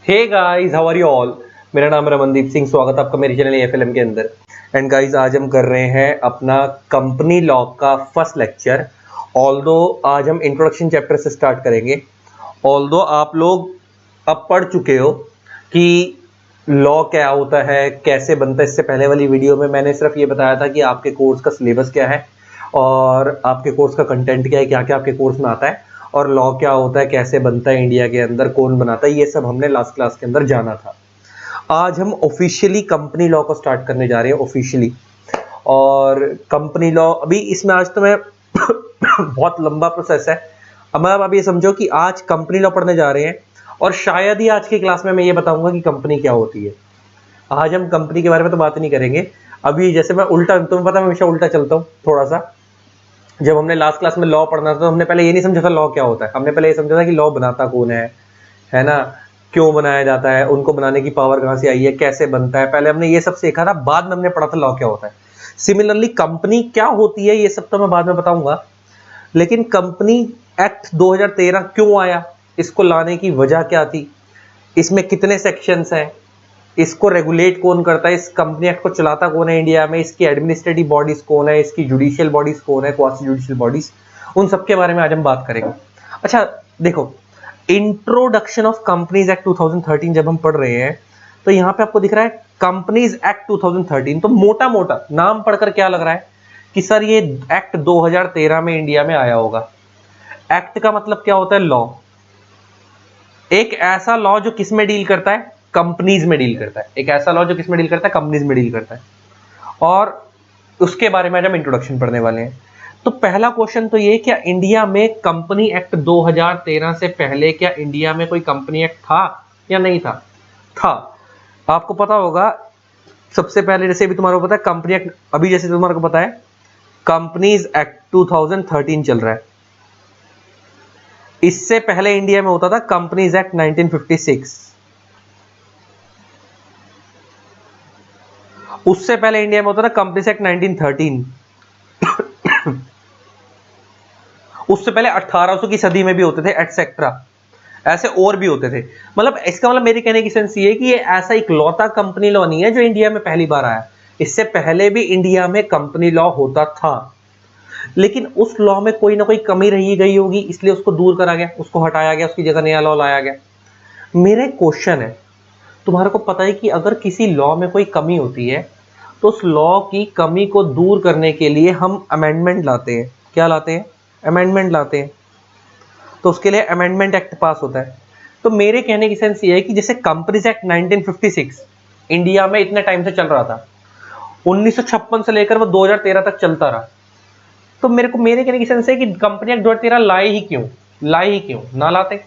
Hey guys, how are you all. मेरा नाम है रमनदीप सिंह। स्वागत है आपका मेरे चैनल एफएलएम के अंदर। एंड गाइस, आज हम कर रहे हैं अपना कंपनी लॉ का फर्स्ट लेक्चर। ऑल्दो आज हम इंट्रोडक्शन चैप्टर से स्टार्ट करेंगे। ऑल्दो आप लोग अब पढ़ चुके हो कि लॉ क्या होता है, कैसे बनता है। इससे पहले वाली वीडियो में मैंने सिर्फ ये बताया था कि आपके कोर्स का सिलेबस क्या है और आपके कोर्स का कंटेंट क्या है, क्या क्या आपके कोर्स में आता है, और लॉ क्या होता है, कैसे बनता है, इंडिया के अंदर कौन बनाता है, ये सब हमने लास्ट क्लास के अंदर जाना था। आज हम ऑफिशियली कंपनी लॉ को स्टार्ट करने जा रहे हैं, ऑफिशियली। और कंपनी लॉ अभी इसमें आज तो मैं बहुत लंबा प्रोसेस है। अब आप ये समझो कि आज कंपनी लॉ पढ़ने जा रहे हैं और शायद ही आज की क्लास में मैं ये बताऊंगा कि कंपनी क्या होती है। आज हम कंपनी के बारे में तो बात नहीं करेंगे। अभी जैसे मैं उल्टा, तुम्हें पता है मैं हमेशा उल्टा चलता हूँ थोड़ा सा। जब हमने लास्ट क्लास में लॉ पढ़ना था तो हमने पहले ये नहीं समझा था लॉ क्या होता है। हमने पहले ये समझा था कि लॉ बनाता कौन है ना, क्यों बनाया जाता है, उनको बनाने की पावर कहाँ से आई है, कैसे बनता है। पहले हमने ये सब सीखा था, बाद में हमने पढ़ा था लॉ क्या होता है। सिमिलरली कंपनी क्या होती है ये सब तो मैं बाद में बताऊंगा। लेकिन कंपनी एक्ट 2013 क्यों आया, इसको लाने की वजह क्या थी, इसमें कितने सेक्शंस हैं, इसको रेगुलेट कौन करता है, इस कंपनी एक्ट को चलाता कौन है इंडिया में, इसकी एडमिनिस्ट्रेटिव बॉडीज कौन है, इसकी जुडिशियल बॉडीज कौन है, क्वासी जुडिशियल बॉडीज, उन सब के बारे में आज हम बात करेंगे। अच्छा देखो, इंट्रोडक्शन ऑफ कंपनीज एक्ट 2013 जब हम पढ़ रहे हैं तो यहाँ पे आपको दिख रहा है कंपनीज एक्ट 2013। तो मोटा मोटा नाम पढ़कर क्या लग रहा है कि सर ये एक्ट 2013 में इंडिया में आया होगा। एक्ट का मतलब क्या होता है, लॉ। एक ऐसा लॉ जो किस में डील करता है, कंपनीज में डील करता है। एक ऐसा लॉ जो किस में डील करता है, कंपनीज में डील करता है। और उसके बारे में आज हम इंट्रोडक्शन पढ़ने वाले हैं। तो पहला क्वेश्चन तो ये, क्या इंडिया में कंपनी एक्ट 2013 से पहले क्या इंडिया में कोई कंपनी एक्ट था या नहीं था? था। आपको पता होगा सबसे पहले, जैसे भी तुम्हारे को पता है कंपनी एक्ट, अभी जैसे तुम्हारे को पता है कंपनीज एक्ट 2013 चल रहा है। इससे पहले इंडिया में होता था कंपनीज एक्ट 1956। उससे पहले इंडिया में होता था कंपनीज एक्ट 1913। उससे पहले 1800 की सदी में भी होते थे एटसेट्रा, ऐसे और भी होते थे। मतलब इसका मतलब मेरे कहने की सेंस ये है कि ये ऐसा इकलौता कंपनी लॉ नहीं है जो इंडिया में पहली बार आया। इससे पहले भी इंडिया में कंपनी लॉ होता था, लेकिन उस लॉ में कोई ना कोई कमी रही गई होगी, इसलिए उसको दूर करा गया, उसको हटाया गया, उसकी जगह नया लॉ लाया गया। मेरा क्वेश्चन है, तुम्हारे को पता है कि अगर किसी लॉ में कोई कमी होती है तो उस लॉ की कमी को दूर करने के लिए हम अमेंडमेंट लाते हैं। क्या लाते हैं? अमेंडमेंट लाते हैं। तो उसके लिए अमेंडमेंट एक्ट पास होता है। तो मेरे कहने की सेंस ये है कि जैसे कंपनीज एक्ट 1956 इंडिया में इतने टाइम से चल रहा था, 1956 से लेकर वो 2013 तक चलता रहा। तो मेरे कहने की सेंस है कि कंपनी एक्ट 2013 लाए ही क्यों ना लाते।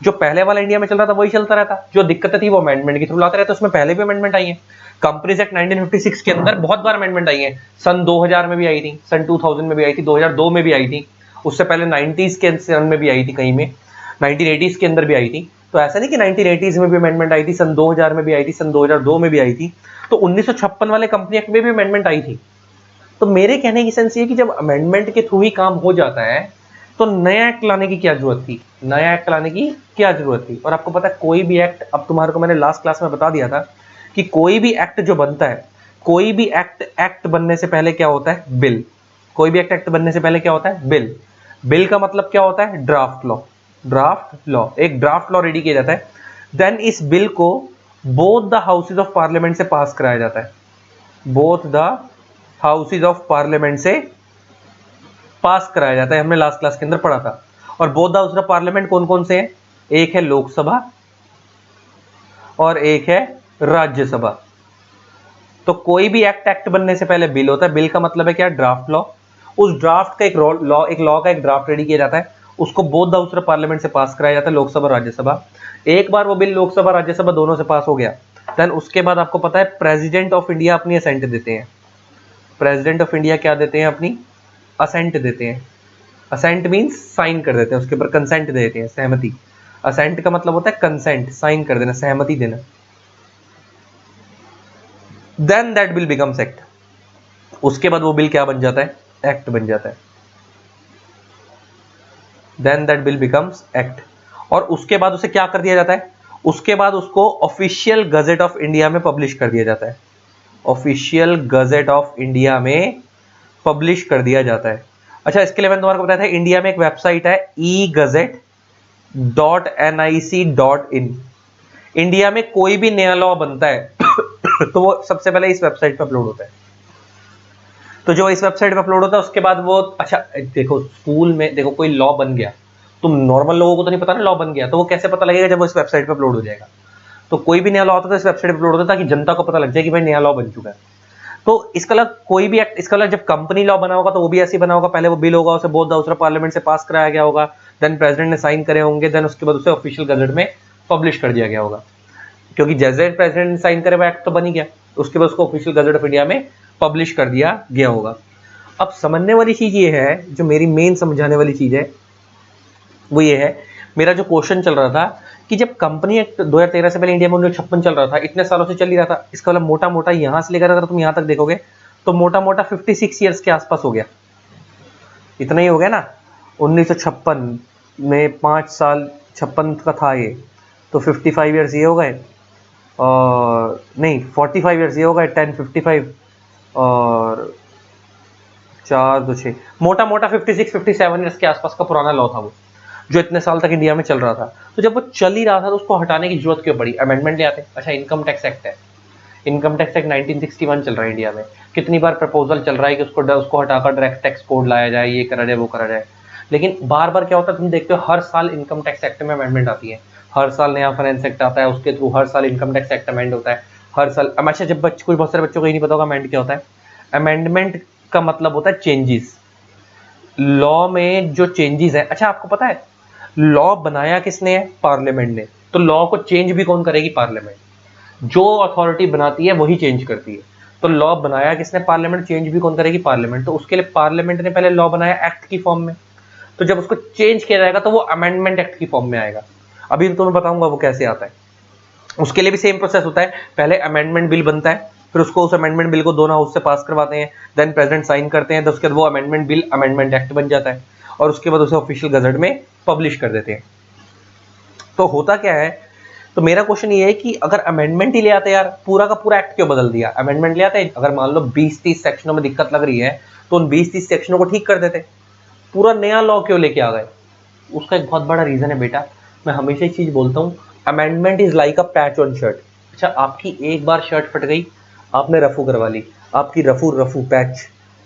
जो पहले वाला इंडिया में चल रहा था वही चलता रहता। जो दिक्कतें थी वो अमेंडमेंट के थ्रू लाते रहते। उसमें पहले भी अमेंडमेंट आई है। कंपनीज एक्ट 1956 के अंदर बहुत बार अमेंडमेंट आई है। सन 2000 में भी आई थी, सन 2000 में भी आई थी, 2002 में भी आई थी, उससे पहले 90s के सन में भी आई थी, कहीं में 1980s के अंदर भी आई थी। तो ऐसा नहीं कि 1980s में भी अमेंडमेंट आई थी, सन 2000 में भी आई थी, सन 2002 में भी आई थी। तो 1956 वाले कंपनी एक्ट में भी अमेंडमेंट आई थी। तो मेरे कहने की सेंस ये कि जब अमेंडमेंट के थ्रू ही काम हो जाता है तो नया एक्ट लाने की क्या जरूरत थी, नया एक्ट लाने की क्या जरूरत थी। और आपको पता है कोई भी एक्ट, अब तुम्हारे को मैंने लास्ट क्लास में बता दिया था कि कोई भी एक्ट जो बनता है, कोई भी एक्ट बनने से पहले क्या होता है, बिल। कोई भी एक्ट बनने से पहले क्या होता है, बिल। बिल का मतलब क्या होता है, ड्राफ्ट लॉ। ड्राफ्ट लॉ, एक ड्राफ्ट लॉ रेडी किया जाता है। देन इस बिल को both the houses of parliament से पास कराया जाता है। Both the houses of parliament से पास कराया जाता है, हमने लास्ट क्लास के अंदर पढ़ा था। और both the houses of parliament कौन कौन से हैं? एक है लोकसभा और एक है राज्यसभा। तो कोई भी एक्ट बनने से पहले बिल होता है। बिल का मतलब है क्या, ड्राफ्ट लॉ। उस ड्राफ्ट का एक लॉ का एक ड्राफ्ट रेडी किया जाता है, उसको both the houses of parliament से पास कराया जाता है, लोकसभा राज्यसभा। एक बार वो बिल लोकसभा राज्यसभा दोनों से पास हो गया, देन उसके बाद आपको पता है प्रेसिडेंट ऑफ इंडिया अपनी असेंट देते हैं। प्रेसिडेंट ऑफ इंडिया क्या देते हैं, अपनी असेंट देते हैं। असेंट मीन्स साइन कर देते हैं, उसके ऊपर कंसेंट देते हैं, सहमति। असेंट का मतलब होता है कंसेंट, साइन कर देना, सहमति देना। Then that bill becomes act. उसके बाद वो बिल क्या बन जाता है, एक्ट बन जाता है। Then that bill becomes act. और उसके बाद उसे क्या कर दिया जाता है, उसके बाद उसको ऑफिशियल गजेट ऑफ इंडिया में पब्लिश कर दिया जाता है, ऑफिशियल गजेट ऑफ इंडिया में पब्लिश कर दिया जाता है। अच्छा, इसके लिए मैंने तुम्हारे को बताया था, इंडिया में एक वेबसाइट है egazette.nic.in। इंडिया में कोई भी नया लॉ बनता है तो वो सबसे पहले इस वेबसाइट पर अपलोड होता है। तो जो इस वेबसाइट पर अपलोड होता है उसके बाद वो, अच्छा देखो स्कूल में देखो कोई लॉ बन गया, तुम नॉर्मल लोगों को तो नहीं पता ना लॉ बन गया, तो वो कैसे पता लगेगा, जब वो इस वेबसाइट पर अपलोड हो जाएगा। तो कोई भी नया लॉ होता है तो इस वेबसाइट पर अपलोड होता है ताकि जनता को पता लग जाए कि भाई नया लॉ बन चुका है। तो इसका अलग कोई भी एक्ट, इसका अलग जब कंपनी लॉ बना होगा तो वो भी ऐसे ही बना होगा, पहले वो बिल होगा, उसे बोर्ड हाउस पार्लियामेंट से पास कराया गया होगा, देन प्रेसिडेंट ने साइन करे होंगे, देन उसके बाद उसे ऑफिशियल गजेट में पब्लिश कर दिया गया होगा, क्योंकि जैसे प्रेसिडेंट ने साइन करे वो एक्ट तो बन ही गया, उसके बाद उसको ऑफिशियल गजेट ऑफ इंडिया में पब्लिश कर दिया गया होगा। अब समझने वाली चीज ये है, जो मेरी मेन समझाने वाली चीज है वो ये है, मेरा जो क्वेश्चन चल रहा था कि जब कंपनी एक्ट 2013 से पहले इंडिया में 1956 चल रहा था, इतने सालों से चल ही रहा था, इसका मतलब मोटा मोटा यहां से लेकर अगर तुम यहां तक देखोगे तो मोटा मोटा 56 ईयर्स के आसपास हो गया, इतना ही हो गया ना। 1956 में 5 साल 56 का था ये, तो 55 ईयर्स ये हो गए, और नहीं 45 ईयर्स ये हो गए, 1055 और 4 2 6, मोटा मोटा 56 57 ईयर्स के आसपास का पुराना लॉ था वो, जो इतने साल तक इंडिया में चल रहा था। तो जब वो चल ही रहा था तो उसको हटाने की जरूरत क्यों पड़ी, अमेंडमेंट ले आते। अच्छा, इनकम टैक्स एक्ट है, इनकम टैक्स एक्ट 1961 चल रहा है इंडिया में, कितनी बार प्रपोजल चल रहा है कि उसको हटाकर डायरेक्ट टैक्स कोड लाया जाए, ये करा जाए वो करा जाए, लेकिन बार बार क्या होता है तुम देखते हो, हर साल इनकम टैक्स एक्ट में अमेंडमेंट आती है, हर साल नया फाइनेंस एक्ट आता है, उसके थ्रू हर साल इनकम टैक्स एक्ट अमेंड होता है हर साल। अच्छा, जब कुछ बहुत सारे बच्चों को ये नहीं पता होगा अमेंड क्या होता है, अमेंडमेंट का मतलब होता है चेंजेस, लॉ में जो चेंजेस है। अच्छा, आपको पता है लॉ बनाया किसने है, पार्लियामेंट ने, तो लॉ को चेंज भी कौन करेगी, पार्लियामेंट, जो अथॉरिटी बनाती है वही चेंज करती है। तो लॉ बनाया किसने, पार्लियामेंट, चेंज भी कौन करेगी, पार्लियामेंट। तो उसके लिए पार्लियामेंट ने पहले लॉ बनाया एक्ट की फॉर्म में, तो जब उसको चेंज किया जाएगा तो वो अमेंडमेंट एक्ट की फॉर्म में आएगा। अभी तो मैं बताऊंगा वो कैसे आता है। उसके लिए भी सेम प्रोसेस होता है, पहले अमेंडमेंट बिल बनता है, फिर उसको उस अमेंडमेंट बिल को दोनों हाउस से पास करवाते हैं, देन प्रेसिडेंट साइन करते हैं, तो उसके बाद वो अमेंडमेंट बिल अमेंडमेंट एक्ट बन जाता है, और उसके बाद उसे ऑफिशियल गजेट में पब्लिश कर देते हैं। तो होता क्या है, तो मेरा क्वेश्चन ये है कि अगर अमेंडमेंट ही ले आते यार, पूरा का पूरा एक्ट क्यों बदल दिया, अमेंडमेंट ले आते, अगर मान लो 20-30 सेक्शनों में दिक्कत लग रही है तो उन 20-30 सेक्शनों को ठीक कर देते, पूरा नया लॉ क्यों लेके आ गए। उसका एक बहुत बड़ा रीजन है बेटा, मैं हमेशा एक चीज बोलता हूँ, amendment is like a patch on shirt. अच्छा, आपकी एक बार शर्ट फट गई, आपने रफू करवा ली, आपकी रफू रफू पैच,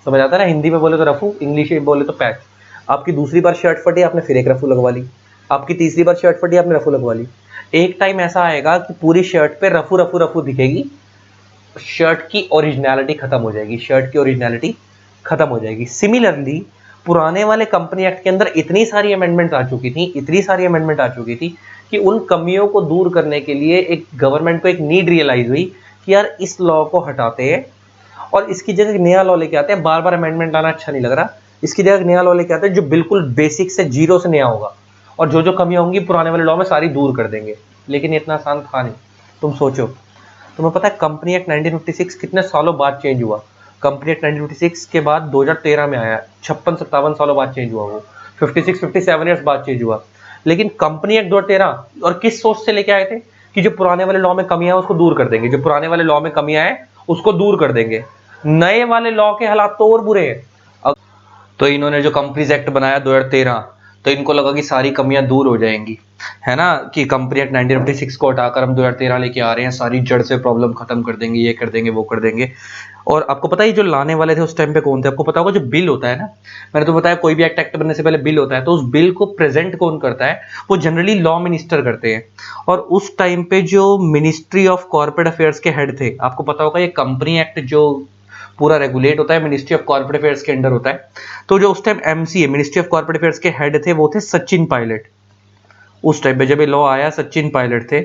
समझ आता है ना, हिंदी में बोले तो रफू, इंग्लिश में बोले तो पैच। आपकी दूसरी बार शर्ट फटी, आपने फिर एक रफू लगवा ली, आपकी तीसरी बार शर्ट फटी, आपने रफू लगवा ली। एक टाइम ऐसा आएगा कि पूरी शर्ट पे रफू रफू रफू दिखेगी, शर्ट की ओरिजिनलिटी खत्म हो जाएगी, शर्ट की ओरिजिनलिटी खत्म हो जाएगी। सिमिलरली पुराने वाले कंपनी एक्ट के अंदर इतनी सारी अमेंडमेंट आ चुकी थी, इतनी सारी अमेंडमेंट आ चुकी थी कि उन कमियों को दूर करने के लिए एक गवर्नमेंट को एक नीड रियलाइज हुई कि यार इस लॉ को हटाते हैं और इसकी जगह नया लॉ लेके आते हैं। बार बार अमेंडमेंट लाना अच्छा नहीं लग रहा, इसकी जगह नया लॉ लेके आते हैं जो बिल्कुल बेसिक से जीरो से नया होगा, और जो जो कमियां होंगी पुराने वाले लॉ में सारी दूर कर देंगे। लेकिन इतना आसान था नहीं। तुम सोचो, तुम्हें पता है कंपनी एक्ट 1956 कितने सालों बाद चेंज हुआ, कंपनी एक्ट 1956 के बाद 2013 में आया, 56-57 सालों बाद चेंज हुआ, वो 56-57 ईयर्स बाद चेंज हुआ। लेकिन कंपनी एक्ट 2013 और किस सोच से लेके आए थे कि जो पुराने वाले लॉ में कमियां हैं उसको दूर कर देंगे, जो पुराने वाले लॉ में कमियां हैं उसको दूर कर देंगे। नए वाले लॉ के हालात तो और बुरे हैं। तो इन्होंने जो कंपनीज एक्ट बनाया 2013, तो इनको लगा कि सारी कमियां दूर हो जाएंगी, है ना, कि कंपनी एक्ट 1956 को हटाकर हम 2013 लेके आ रहे हैं, सारी जड़ से प्रॉब्लम खत्म कर देंगे, ये कर देंगे वो कर देंगे। और आपको पता है जो लाने वाले थे उस टाइम पे कौन थे, आपको पता होगा, जो बिल होता है ना, मैंने तो बताया कोई भी एक्ट बनने से पहले बिल होता है, तो उस बिल को प्रेजेंट कौन करता है, वो जनरली लॉ मिनिस्टर करते हैं। और उस टाइम पे जो मिनिस्ट्री ऑफ कॉर्पोरेट अफेयर्स के हेड थे, आपको पता होगा ये कंपनी एक्ट जो पूरा रेगुलेट होता है मिनिस्ट्री ऑफ कॉर्पोरेट अफेयर्स के अंडर होता है। तो जो उस time MCA ministry of corporate affairs के हेड थे वो थे सचिन पायलट। उस टाइम पे जब ये लॉ आया सचिन पायलट थे,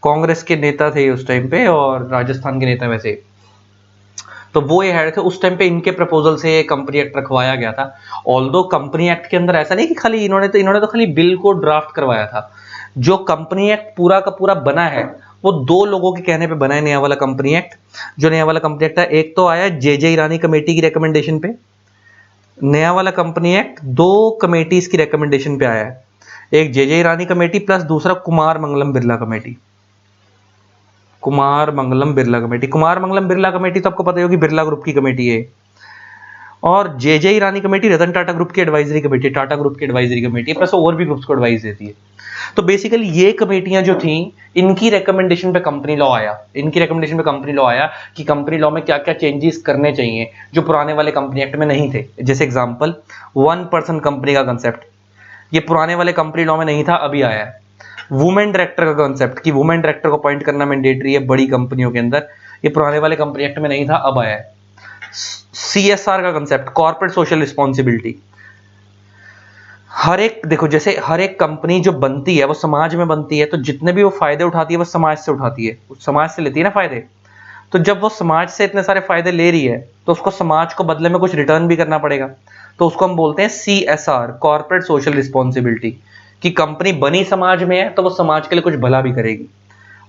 कांग्रेस के नेता थे उस टाइम पे और राजस्थान के नेता वैसे, तो वो ये हेड थे उस टाइम पे, इनके प्रपोजल से कंपनी एक्ट रखवाया गया था। ऑल्दो कंपनी एक्ट के अंदर ऐसा नहीं कि खाली इन्होंने तो खाली बिल को ड्राफ्ट करवाया था। जो कंपनी एक्ट पूरा का पूरा बना है वो दो लोगों के कहने पे बना है, नया वाला कंपनी एक्ट। जो नया वाला कंपनी एक्ट है, एक तो आया जे ईरानी कमेटी की रिकमेंडेशन पे, नया वाला कंपनी एक्ट दो कमेटीज की रिकमेंडेशन पे आया है। एक जे ईरानी कमेटी प्लस दूसरा Kumar Mangalam Birla committee. Kumar Mangalam Birla committee, Kumar Mangalam Birla committee तो आपको पता ही होगी बिरला ग्रुप की कमेटी है। और जे ईरानी कमेटी रतन टाटा ग्रुप की एडवाइजरी कमेटी, टाटा ग्रुप की एडवाइजरी कमेटी प्लस और भी ग्रुप्स को एडवाइस देती है। तो बेसिकली ये कमेटियां जो थी, इनकी रिकमेंडेशन पे कंपनी लॉ आया, इनकी रिकमेंडेशन पे कंपनी लॉ आया कि कंपनी लॉ में क्या क्या चेंजेस करने चाहिए जो पुराने वाले कंपनी एक्ट में नहीं थे। जैसे एग्जांपल, वन पर्सन कंपनी का कंसेप्ट, ये पुराने वाले कंपनी लॉ में नहीं था, अभी आया है। वुमेन डायरेक्टर का कंसेप्ट कि वुमेन डायरेक्टर को अपॉइंट करना मैंडेटरी है बड़ी कंपनियों के अंदर, ये पुराने वाले कंपनी एक्ट में नहीं था, अब आया है। सीएसआर का कंसेप्ट, कॉर्पोरेट सोशल रिस्पॉन्सिबिलिटी, हर एक देखो, जैसे हर एक कंपनी जो बनती है वो समाज में बनती है, तो जितने भी वो फायदे उठाती है वो समाज से उठाती है, समाज से लेती है ना फायदे। तो जब वो समाज से इतने सारे फायदे ले रही है तो उसको समाज को बदले में कुछ रिटर्न भी करना पड़ेगा, तो उसको हम बोलते हैं सीएसआर, कॉर्पोरेट सोशल रिस्पॉन्सिबिलिटी, कि कंपनी बनी समाज में है तो वो समाज के लिए कुछ भला भी करेगी,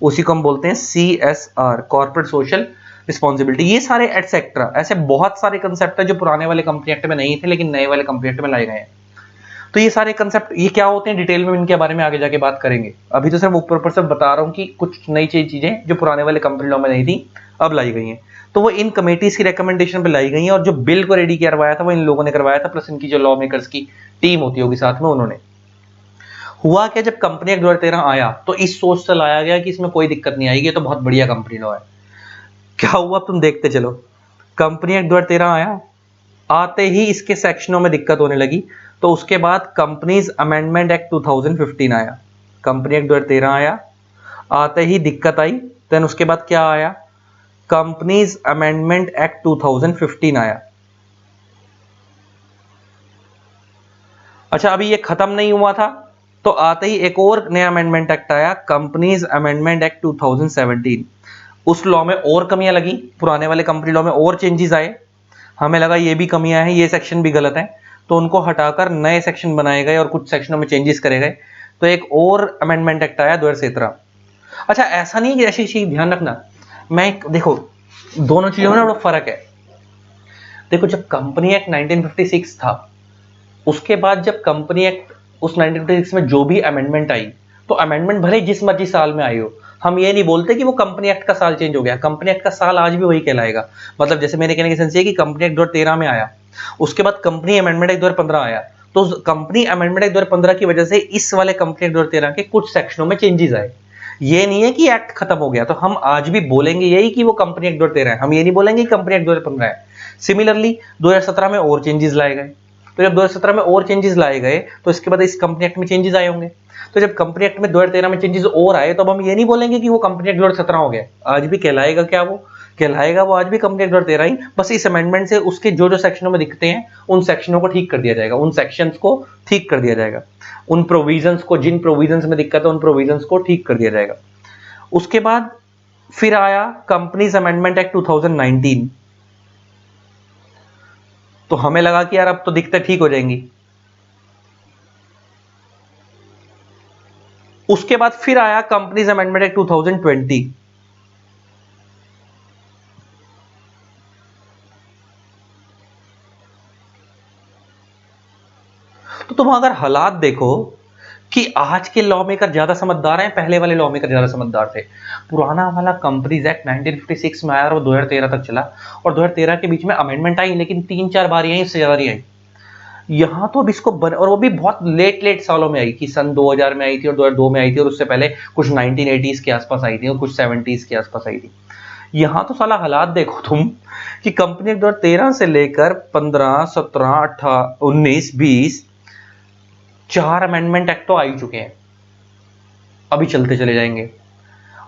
उसी को हम बोलते हैं सीएसआर, कॉर्पोरेट सोशल रिस्पॉन्सिबिलिटी। ये सारे एटसेट्रा ऐसे बहुत सारे कंसेप्ट है जो पुराने वाले कंपनी एक्ट में नहीं थे लेकिन नए वाले कंपनी एक्ट में लाए गए हैं। तो ये सारे कंसेप्ट ये क्या होते हैं डिटेल में इनके बारे में आगे जाके बात करेंगे, अभी तो सिर्फ ऊपर ऊपर से बता रहा हूँ कि कुछ नई चीजें जो पुराने वाले कंपनी लॉ में नहीं थी अब लाई गई हैं। तो वो इन कमेटीज की रिकमेंडेशन पे लाई गई हैं, और जो बिल को रेडी करवाया था वो इन लोगों ने करवाया था, प्लस इनकी जो लॉ मेकर्स की टीम होती होगी साथ में, उन्होंने। हुआ क्या, जब कंपनी एक्ट 2013 आया तो इस सोच से लाया गया कि इसमें कोई दिक्कत नहीं आएगी, तो बहुत बढ़िया कंपनी लॉ है। क्या हुआ तुम देखते चलो, कंपनी एक्ट 2013 आया, आते ही इसके सेक्शनों में दिक्कत होने लगी, तो उसके बाद कंपनीज अमेंडमेंट एक्ट 2015 आया। कंपनी एक्ट 2013 आया, आते ही दिक्कत आई, देन उसके बाद क्या आया, कंपनीज अमेंडमेंट एक्ट 2015 आया। अच्छा, अभी ये खत्म नहीं हुआ था, तो आते ही एक और नया अमेंडमेंट एक्ट आया, कंपनीज अमेंडमेंट एक्ट 2017। उस लॉ में और कमियां लगी, पुराने वाले कंपनी लॉ में और चेंजेस आए, हमें लगा ये भी कमियां हैं, ये सेक्शन भी गलत है, तो उनको हटाकर नए सेक्शन बनाए गए और कुछ सेक्शनों में चेंजेस करे गए, तो एक और अमेंडमेंट एक्ट आया 2017। अच्छा, ऐसा नहीं है कि ऐसी चीज ध्यान रखना, देखो दोनों चीजों में ना बड़ा फर्क है। देखो, जब कंपनी एक्ट 1956 था, उसके बाद जब कंपनी एक्ट उस 1956 में जो भी अमेंडमेंट आई, तो अमेंडमेंट भले जिस मर्जी साल में आई हो, हम ये नहीं बोलते कि वो कंपनी एक्ट का साल चेंज हो गया, कंपनी एक्ट का साल आज भी वही कहलाएगा। मतलब जैसे मेरे कहने की सेंस ये कि कंपनी एक्ट 2013 में आया, उसके बाद कंपनी अमेंडमेंट एक्ट 2015 आया, तो कंपनी अमेंडमेंट एक्ट 2015 की वजह से इस वाले कंपनी एक्ट 2013 के कुछ सेक्शनों में चेंजेस आए। ये नहीं है कि एक्ट खत्म हो गया, तो हम आज भी बोलेंगे यही कि वो कंपनी एक्ट 2013 है, हम ये नहीं बोलेंगे कि कंपनी एक्ट 2015 है। सिमिलरली 2017 में और चेंजेस लाए गए, तो जब 2017 में और चेंजेस लाए गए तो इसके बाद इस कंपनी एक्ट में चेंजेस आए होंगे, तो जब कंपनी एक्ट में 2013 में चेंजेस और आए, तो अब हम ये नहीं बोलेंगे कि वो कंपनी एक्ट 2017 हो गया, आज भी कहलाएगा क्या, वो कहलाएगा वो आज भी कंपनी एक्ट 2013 ही, बस इस अमेंडमेंट से उसके जो जो सेक्शनों में दिखते हैं उन सेक्शनों को ठीक कर दिया जाएगा, उन सेक्शंस को ठीक कर दिया जाएगा, उन प्रोविजंस को, जिन प्रोविजंस में दिक्कत है उन प्रोविजंस को ठीक कर दिया जाएगा। उसके बाद फिर आया कंपनीज अमेंडमेंट एक्ट 2019, तो हमें लगा कि यार अब तो दिक्कतें ठीक हो जाएंगी। उसके बाद फिर आया कंपनीज अमेंडमेंट एक्ट 2020, तो तुम अगर हालात देखो कि आज के लॉ मेकर ज्यादा समझदार हैं, पहले वाले लॉ मेकर ज्यादा समझदार थे। पुराना वाला कंपनीज एक्ट 1956 में आया और वो 2013 तक चला, और 2013 के बीच में अमेंडमेंट आई लेकिन 3-4 बार आई, इससे ज्यादा नहीं आई। यहाँ तो अब इसको और वो भी बहुत लेट लेट सालों में आई, कि सन 2000 में आई थी और 2002 में आई थी, और उससे पहले कुछ 1980s के आसपास आई थी और कुछ 70s के आसपास आई थी। यहाँ तो साला हालात देखो तुम कि कंपनी 2013 से लेकर 15, 17, 18, 19, 20, 4 अमेंडमेंट एक्ट तो आ ही चुके हैं, अभी चलते चले जाएंगे।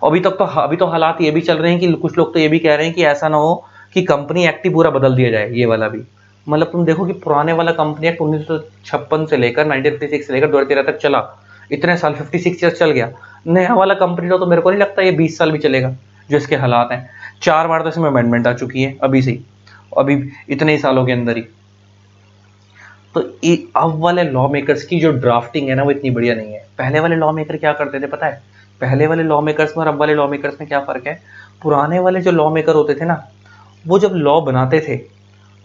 अभी तो हालात ये भी चल रहे हैं कि कुछ लोग तो ये भी कह रहे हैं कि ऐसा ना हो कि कंपनी एक्ट ही पूरा बदल दिया जाए, ये वाला भी। मतलब तुम देखो कि पुराने वाला कंपनी एक्ट 1956 से लेकर 1956 से लेकर 2013 तक चला, इतने साल 56 ईयर्स चल गया। नया वाला कंपनी लॉ तो मेरे को नहीं लगता ये 20 साल भी चलेगा, जो इसके हालात हैं। 4 बार तो इसमें अमेंडमेंट आ चुकी है अभी से ही, अभी इतने ही सालों के अंदर ही। तो अब वाले लॉ मेकर्स की जो ड्राफ्टिंग है ना वो इतनी बढ़िया नहीं है। पहले वाले लॉ मेकर क्या करते थे पता है, पहले वाले लॉ मेकर्स में और अब वाले लॉ मेकर्स में क्या फर्क है। पुराने वाले जो लॉ मेकर होते थे ना, वो जब लॉ बनाते थे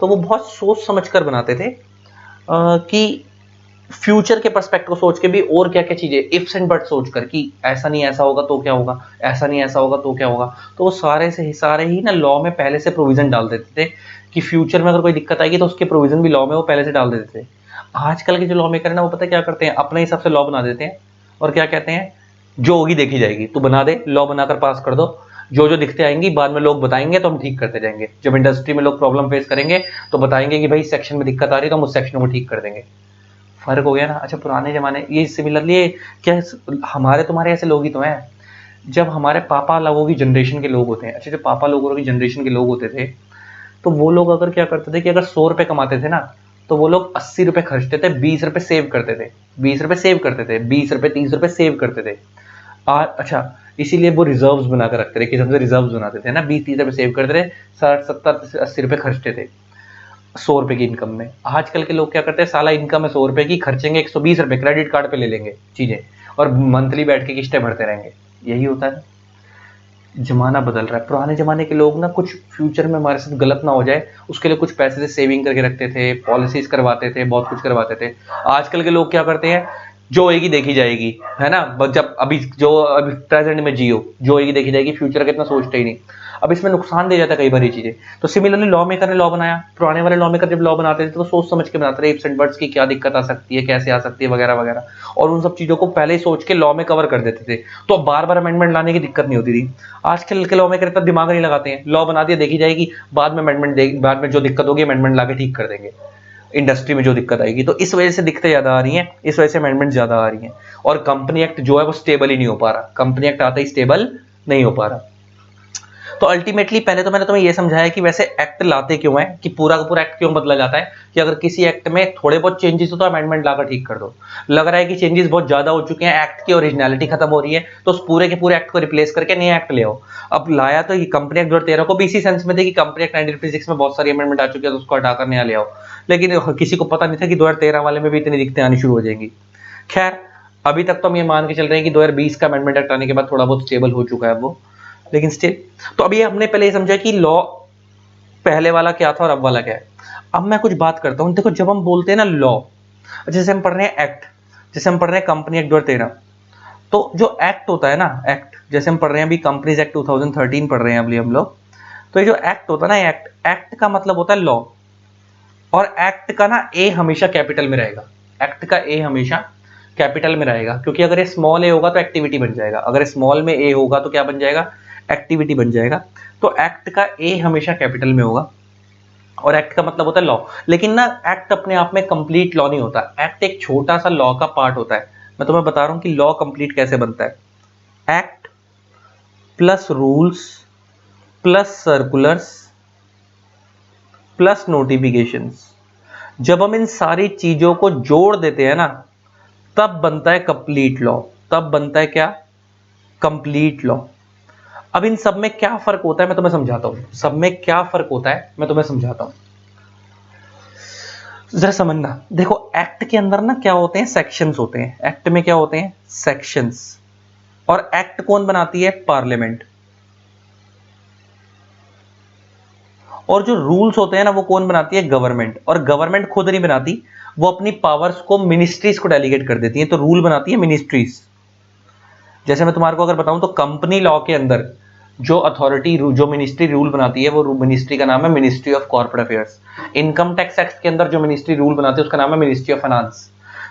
तो वो बहुत सोच समझ कर बनाते थे, कि फ्यूचर के पर्सपेक्ट को सोच के भी और क्या क्या चीजें, इफ्स एंड बट सोच कर कि ऐसा नहीं ऐसा होगा तो क्या होगा, ऐसा नहीं ऐसा होगा तो क्या होगा, तो वो सारे ही ना लॉ में पहले से प्रोविजन डाल देते थे कि फ्यूचर में अगर कोई दिक्कत आएगी तो उसके प्रोविजन भी लॉ में वो पहले से डाल देते थे। आजकल के जो लॉ मेकर है ना, वो पता क्या करते हैं, अपने हिसाब से लॉ बना देते हैं और क्या कहते हैं, जो होगी देखी जाएगी, तू बना दे, लॉ बनाकर पास कर दो, जो जो दिक्कतें आएंगी बाद में लोग बताएंगे तो हम ठीक करते जाएंगे। जब इंडस्ट्री में लोग प्रॉब्लम फेस करेंगे तो बताएंगे कि भाई सेक्शन में दिक्कत आ रही है तो हम उस सेक्शन को ठीक कर देंगे। फर्क हो गया ना। अच्छा, पुराने जमाने ये सिमिलरली क्या हमारे तुम्हारे ऐसे लोग ही तो हैं, जब हमारे पापा लोगों की जनरेशन के लोग होते हैं, अच्छा जो पापा लोगों की जनरेशन के लोग होते थे, तो वो लोग अगर क्या करते थे कि अगर 100 रुपए कमाते थे ना, तो वो लोग 80 रुपए खर्चते थे, 20 रुपए सेव करते थे, 20 रुपए सेव करते थे, 20 रुपए 30 रुपए सेव करते थे। अच्छा, इसीलिए वो रिजर्व्स बनाकर रखते थे, किस्म से रिजर्व्स बनाते थे ना, 20-30 रुपए सेव करते थे, 60-70-80 रुपए खर्चते थे 100 रुपए की इनकम में। आजकल के लोग क्या करते हैं, साला इनकम है 100 रुपए की, खर्चेंगे 120 रुपए, क्रेडिट कार्ड पे ले लेंगे चीजें और मंथली बैठ के किस्तें भरते रहेंगे। यही होता है, जमाना बदल रहा है। पुराने जमाने के लोग ना कुछ फ्यूचर में हमारे साथ गलत ना हो जाए उसके लिए कुछ पैसे से सेविंग करके रखते थे, पॉलिसीज करवाते थे, बहुत कुछ करवाते थे। आजकल के लोग क्या करते हैं, जो होएगी देखी जाएगी, है ना, जब अभी प्रेजेंट में जियो, जो होएगी देखी जाएगी, फ्यूचर का इतना सोचते ही नहीं। अब इसमें नुकसान दे जाता है कई बार ये चीजें। तो सिमिलरली लॉ मेकर ने लॉ बनाया, पुराने वाले लॉ मेकर जब लॉ बनाते थे तो सोच समझ के बनाते थे, इफ्स एंड बट्स की क्या दिक्कत आ सकती है, कैसे आ सकती है, वगैरह वगैरह, और उन सब चीजों को पहले ही सोच के लॉ में कवर कर देते थे। तो अब बार बार अमेंडमेंट लाने की दिक्कत नहीं होती थी। आजकल के लॉ मेकर इतना दिमाग नहीं लगाते हैं, लॉ बना दिया देखी जाएगी, बाद में जो दिक्कत होगी अमेंडमेंट लाके ठीक कर देंगे, इंडस्ट्री में जो दिक्कत आएगी। तो इस वजह से दिक्कतें ज्यादा आ रही हैं, इस वजह से अमेंडमेंट ज्यादा आ रही हैं, और कंपनी एक्ट जो है वो स्टेबल ही नहीं हो पा रहा, कंपनी एक्ट आता ही स्टेबल नहीं हो पा रहा। तो अल्टीमेटली पहले तो मैंने तुम्हें यह समझाया कि वैसे एक्ट लाते क्यों है, कि पूरा का पूरा एक्ट क्यों बदला जाता है, कि अगर किसी एक्ट में थोड़े बहुत चेंजेस हो तो अमेंडमेंट लाकर ठीक कर दो। लग रहा है कि चेंजेस बहुत ज्यादा हो चुके हैं, एक्ट की ओरिजिनलिटी खत्म हो रही है, तो उस पूरे के पूरे एक्ट को रिप्लेस करके नया एक्ट ले आओ। अब लाया तो ये कंपनी एक्ट 2013 को भी इसी सेंस में थे कि कंपनी एक्ट 1956 में बहुत सारी अमेंडमेंट आ चुकी है तो उसको हटाकर नया ले आओ, लेकिन किसी को पता नहीं था कि 2013 वाले में भी इतनी दिक्कतें आनी शुरू हो जाएंगी। खैर, अभी तक तो हम ये मान के चल रहे हैं कि 2020 का अमेंडमेंट एक्ट आने के बाद थोड़ा बहुत स्टेबल हो चुका है वो, लेकिन स्टिल। तो अभी हमने पहले ये समझा कि लॉ पहले वाला क्या था और अब वाला क्या है। अब मैं कुछ बात करता हूं। देखो, जब हम बोलते हैं ना लॉ, जैसे हम पढ़ रहे हैं एक्ट, जैसे हम पढ़ रहे हैं कंपनी एक्ट 2013, तो जो एक्ट होता है ना, एक्ट जैसे हम पढ़ रहे हैं अभी कंपनीज एक्ट 2013 पढ़ रहे हैं अभी हम लोग, तो ये जो एक्ट होता है ना, एक्ट का मतलब होता है लॉ, और एक्ट का ना ए हमेशा कैपिटल में रहेगा, एक्ट का ए हमेशा कैपिटल में रहेगा, क्योंकि अगर ये स्मॉल ए होगा तो एक्टिविटी बन जाएगा, अगर स्मॉल में ए होगा तो क्या बन जाएगा, एक्टिविटी बन जाएगा। तो एक्ट का ए हमेशा कैपिटल में होगा, और एक्ट का मतलब होता है लॉ। लेकिन ना एक्ट अपने आप में कंप्लीट लॉ नहीं होता, एक्ट एक छोटा सा लॉ का पार्ट होता है। मैं तुम्हें बता रहा हूं कि लॉ कंप्लीट कैसे बनता है। Act plus rules plus circulars plus notifications, जब हम इन सारी चीजों को जोड़ देते हैं ना, तब बनता है कंप्लीट लॉ, तब बनता है क्या, कंप्लीट लॉ। अब इन सब में क्या फर्क होता है मैं तुम्हें समझाता हूं, सब में क्या फर्क होता है मैं तुम्हें समझाता हूं, जरा समझना। देखो, एक्ट के अंदर ना क्या होते हैं, सेक्शंस होते हैं, एक्ट में क्या होते हैं, सेक्शंस, और एक्ट कौन बनाती है, पार्लियामेंट। और जो रूल्स होते हैं ना वो कौन बनाती है, गवर्नमेंट, और गवर्नमेंट खुद नहीं बनाती, वो अपनी पावर्स को मिनिस्ट्रीज को डेलीगेट कर देती है, तो रूल बनाती है मिनिस्ट्रीज। जैसे मैं तुम्हारे को अगर बताऊं तो कंपनी लॉ के अंदर जो अथॉरिटी, जो मिनिस्ट्री रूल बनाती है, वो मिनिस्ट्री का नाम है ministry of corporate affairs. Income tax act के अंदर जो मिनिस्ट्री रूल बनाती है उसका नाम है मिनिस्ट्री ऑफ फाइनेंस।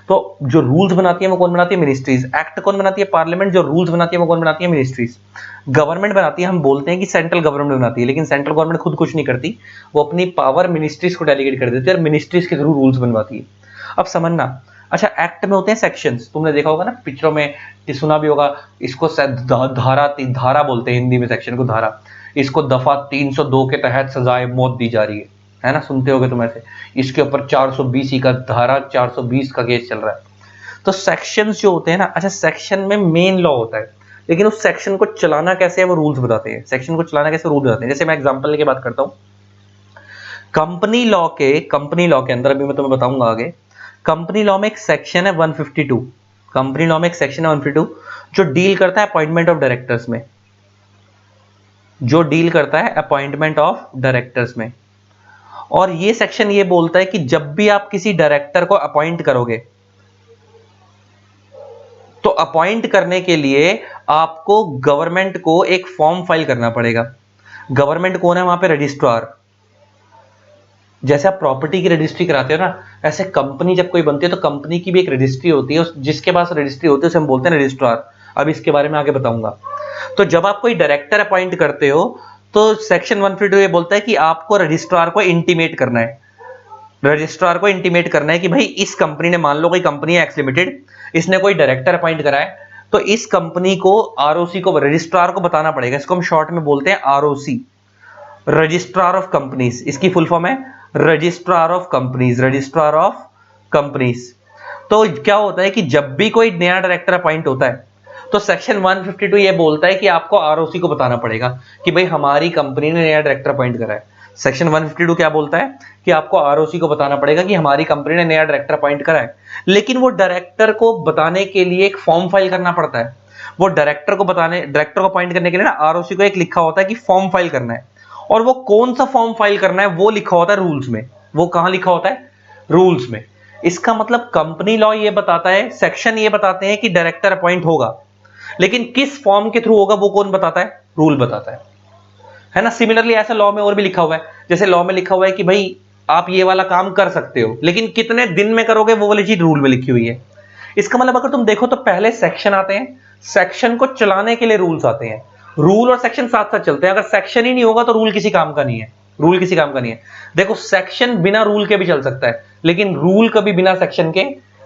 तो जो रूल्स बनाती है वो कौन बनाती है, मिनिस्ट्रीज। एक्ट कौन बनाती है, पार्लियामेंट। जो रूल्स बनाती है वो कौन बनाती है, मिनिस्ट्रीज। गवर्नमेंट बनाती है, हम बोलते हैं कि सेंट्रल गवर्नमेंट बनाती है, लेकिन सेंट्रल गवर्नमेंट खुद कुछ नहीं करती, वो अपनी पावर मिनिस्ट्रीज को डेलीगेट कर देती है और मिनिस्ट्रीज के थ्रू रूल्स बनवाती है। अब समझना। अच्छा, एक्ट में होते हैं सेक्शंस, तुमने देखा होगा ना पिक्चरों में, सुना भी होगा, इसको धारा बोलते हैं हिंदी में, सेक्शन को धारा। इसको दफा 302 के तहत सजाए मौत दी जा रही है ना, सुनते होगे तुम ऐसे। इसके ऊपर 420 का धारा 420 का केस चल रहा है। तो सेक्शंस जो होते हैं ना, अच्छा सेक्शन में मेन लॉ होता है, लेकिन उस सेक्शन को चलाना कैसे है वो रूल्स बताते हैं, सेक्शन को चलाना कैसे रूल बताते हैं। जैसे मैं एग्जांपल लेके बात करता हूं, कंपनी लॉ के अंदर, अभी मैं तुम्हें बताऊंगा आगे, कंपनी लॉ में एक सेक्शन है 152, कंपनी लॉ में एक सेक्शन है 152 जो डील करता है अपॉइंटमेंट ऑफ डायरेक्टर्स में, जो डील करता है अपॉइंटमेंट ऑफ डायरेक्टर्स में। और ये सेक्शन ये बोलता है कि जब भी आप किसी डायरेक्टर को अपॉइंट करोगे, तो अपॉइंट करने के लिए आपको गवर्नमेंट को एक फॉर्म फाइल करना पड़ेगा। गवर्नमेंट कौन है वहां पे? रजिस्ट्रार। जैसे आप प्रॉपर्टी की रजिस्ट्री कराते हो ना, ऐसे कंपनी जब कोई बनती है तो कंपनी की भी एक रजिस्ट्री होती है, जिसके पास रजिस्ट्री होती है उसे हम बोलते हैं रजिस्ट्रार। अब इसके बारे में आगे बताऊंगा। तो जब आप कोई डायरेक्टर अपॉइंट करते हो तो सेक्शन 152 ये बोलता है कि आपको रजिस्ट्रार को इंटीमेट करना है। रजिस्ट्रार को इंटीमेट करना है कि भाई इस कंपनी ने, मान लो कोई कंपनी है एक्स लिमिटेड, इसने कोई डायरेक्टर अपॉइंट करा है, तो इस कंपनी को आरओसी को, रजिस्ट्रार को बताना पड़ेगा। इसको हम शॉर्ट में बोलते हैं आरओसी, रजिस्ट्रार ऑफ कंपनीज। इसकी फुल फॉर्म है registrar of companies, registrar of companies. तो क्या होता है कि जब भी कोई नया डायरेक्टर अपॉइंट होता है तो सेक्शन 152 ये बोलता है कि आपको आरओसी को बताना पड़ेगा कि भाई हमारी कंपनी ने नया डायरेक्टर अपॉइंट करा है। सेक्शन 152 क्या बोलता है कि आपको आरओसी को बताना पड़ेगा कि हमारी कंपनी ने नया डायरेक्टर अपॉइंट करा है। लेकिन वो डायरेक्टर को बताने के लिए एक फॉर्म फाइल करना पड़ता है। वो डायरेक्टर को अपॉइंट करने के लिए ना आरओसी को एक लिखा होता है कि फॉर्म फाइल करना है, और वो कौन सा फॉर्म फाइल करना है वो लिखा होता है रूल्स में। वो कहां लिखा होता है? रूल्स में। इसका मतलब कंपनी लॉ ये बताता है, सेक्शन ये बताते हैं कि डायरेक्टर अपॉइंट होगा, लेकिन किस फॉर्म के थ्रू होगा वो कौन बताता है? रूल बताता है ना। सिमिलरली ऐसा लॉ में और भी लिखा हुआ है। जैसे लॉ में लिखा हुआ है कि भाई आप ये वाला काम कर सकते हो, लेकिन कितने दिन में करोगे वो वाली चीज रूल में लिखी हुई है। इसका मतलब अगर तुम देखो तो पहले सेक्शन आते हैं, सेक्शन को चलाने के लिए रूल्स आते हैं। रूल और सेक्शन साथ साथ चलते हैं। अगर सेक्शन ही नहीं होगा तो रूल किसी काम का नहीं है। रूल किसी काम का नहीं है। देखो सेक्शन बिना रूल के भी चल सकता है, लेकिन रूल कभी बिना सेक्शन के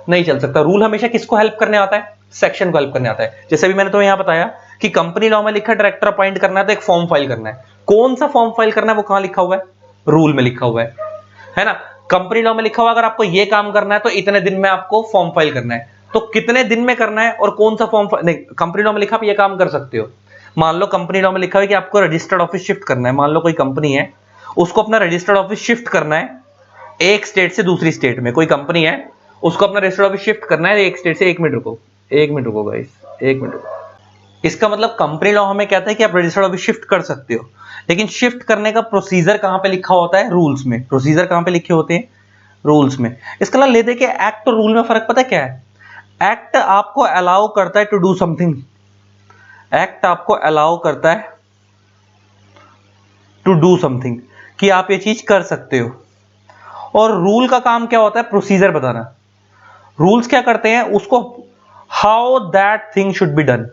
नहीं चल सकता। रूल हमेशा किसको हेल्प करने आता है? सेक्शन को हेल्प करने आता है। जैसे भी मैंने तो यहां बताया कि कंपनी लॉ में लिखा डायरेक्टर अपॉइंट करना है तो एक फॉर्म फाइल करना है। कौन सा फॉर्म फाइल करना है वो कहां लिखा हुआ है? रूल में लिखा हुआ है ना। कंपनी लॉ में लिखा हुआ अगर आपको ये काम करना है तो इतने दिन में आपको फॉर्म फाइल करना है। तो कितने दिन में करना है और कौन सा फॉर्म, नहीं कंपनी लॉ में लिखा आप ये काम कर सकते हो। मान लो कंपनी लॉ में लिखा है कि आपको रजिस्टर्ड ऑफिस शिफ्ट करना है। मान लो कोई कंपनी है, उसको अपना रजिस्टर्ड ऑफिस शिफ्ट करना है एक स्टेट से दूसरी स्टेट में। कोई कंपनी है, उसको अपना रजिस्टर्ड ऑफिस शिफ्ट करना है एक स्टेट से, एक मिनट रुको, एक मिनट रुको गाइस, एक मिनट रुको। इसका मतलब कंपनी लॉ हमें कहता है कि आप रजिस्टर्ड ऑफिस शिफ्ट कर सकते हो, लेकिन शिफ्ट करने का प्रोसीजर कहां पे लिखा होता है? रूल्स में। प्रोसीजर कहां पे लिखे होते हैं? रूल्स में। इसका ले दे के एक्ट और रूल में फर्क पता क्या है? एक्ट आपको अलाउ करता है टू डू समथिंग, एक्ट आपको अलाउ करता है टू डू समथिंग, कि आप ये चीज कर सकते हो। और रूल का काम क्या होता है? प्रोसीजर बताना। रूल्स क्या करते हैं? उसको how that thing should be done,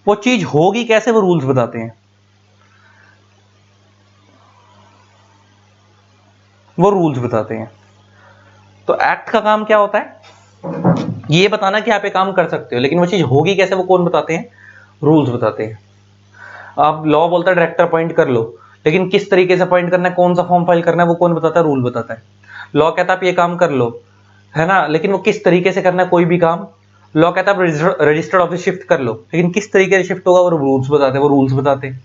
वो चीज होगी कैसे वो रूल्स बताते हैं, वो रूल्स बताते हैं। तो एक्ट का काम क्या होता है? ये बताना कि आप ये काम कर सकते हो, लेकिन वो चीज होगी कैसे वो कौन बताते हैं? रूल्स बताते हैं। आप लॉ बोलता है डायरेक्टर अपॉइंट कर लो, लेकिन किस तरीके से अपॉइंट करना है, कौन सा फॉर्म फाइल करना है वो कौन बताता है? रूल बताता है। लॉ कहता है आप ये काम कर लो, है ना, लेकिन वो किस तरीके से करना है कोई भी काम? लॉ कहता है आप रजिस्टर्ड ऑफिस शिफ्ट कर लो, लेकिन किस तरीके से शिफ्ट होगा वो रूल्स बताते हैं, वो रूल्स बताते हैं।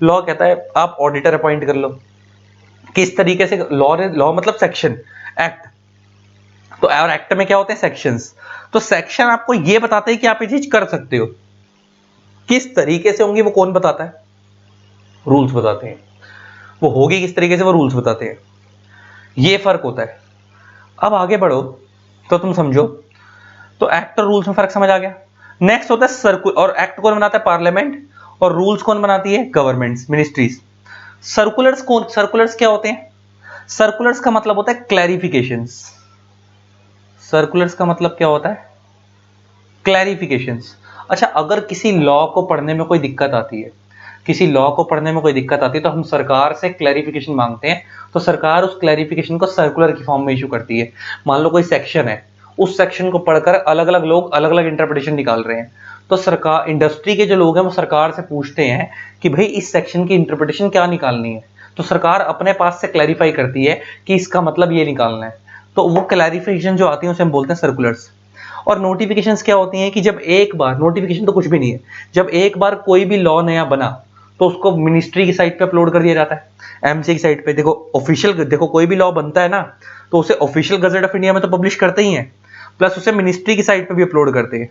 लॉ कहता है आप ऑडिटर अपॉइंट कर लो, किस तरीके से? लॉ, लॉ मतलब सेक्शन, एक्ट। तो और एक्ट में क्या होते हैं? सेक्शंस। तो सेक्शन आपको ये बताते हैं कि आप ये चीज कर सकते हो, किस तरीके से होंगी वो कौन बताता है? रूल्स बताते हैं। वो होगी किस तरीके से वो रूल्स बताते हैं। ये फर्क होता है। अब आगे बढ़ो तो तुम समझो। तो एक्ट और रूल्स में फर्क समझ आ गया। नेक्स्ट होता है सर्कुलर। और एक्ट कौन बनाता है? पार्लियामेंट। और रूल्स कौन बनाती है? Governments, ministries. सर्कुलर्स कौन, सर्कुलर्स क्या होते हैं? सर्कुलर्स का मतलब होता है क्लैरिफिकेशंस। सर्कुलर्स का मतलब क्या होता है? क्लैरिफिकेशंस। अच्छा, अगर किसी लॉ को पढ़ने में कोई दिक्कत आती है, किसी लॉ को पढ़ने में कोई दिक्कत आती है तो हम सरकार से क्लैरिफिकेशन मांगते हैं। तो सरकार उस क्लैरिफिकेशन को सर्कुलर की फॉर्म में इशू करती है। मान लो कोई सेक्शन है, उस सेक्शन को पढ़कर अलग अलग लोग अलग अलग इंटरप्रिटेशन निकाल रहे हैं, तो सरकार, इंडस्ट्री के जो लोग हैं वो सरकार से पूछते हैं कि भाई इस सेक्शन की इंटरप्रिटेशन क्या निकालनी है। तो सरकार अपने पास से क्लैरिफाई करती है कि इसका मतलब ये निकालना है। तो वो क्लैरिफिकेशन जो आती है उसे हम बोलते हैं सर्कुलर्स। और नोटिफिकेशंस क्या होती हैं कि जब एक बार, नोटिफिकेशन तो कुछ भी नहीं है, जब एक बार कोई भी लॉ नया बना तो उसको मिनिस्ट्री की साइट पे अपलोड कर दिया जाता है, एमसी की साइट पे। देखो ऑफिशियल, देखो कोई भी लॉ बनता है ना तो उसे ऑफिशियल गजेट ऑफ इंडिया में तो पब्लिश करते ही हैं, प्लस उसे मिनिस्ट्री की साइट पे भी अपलोड करते हैं।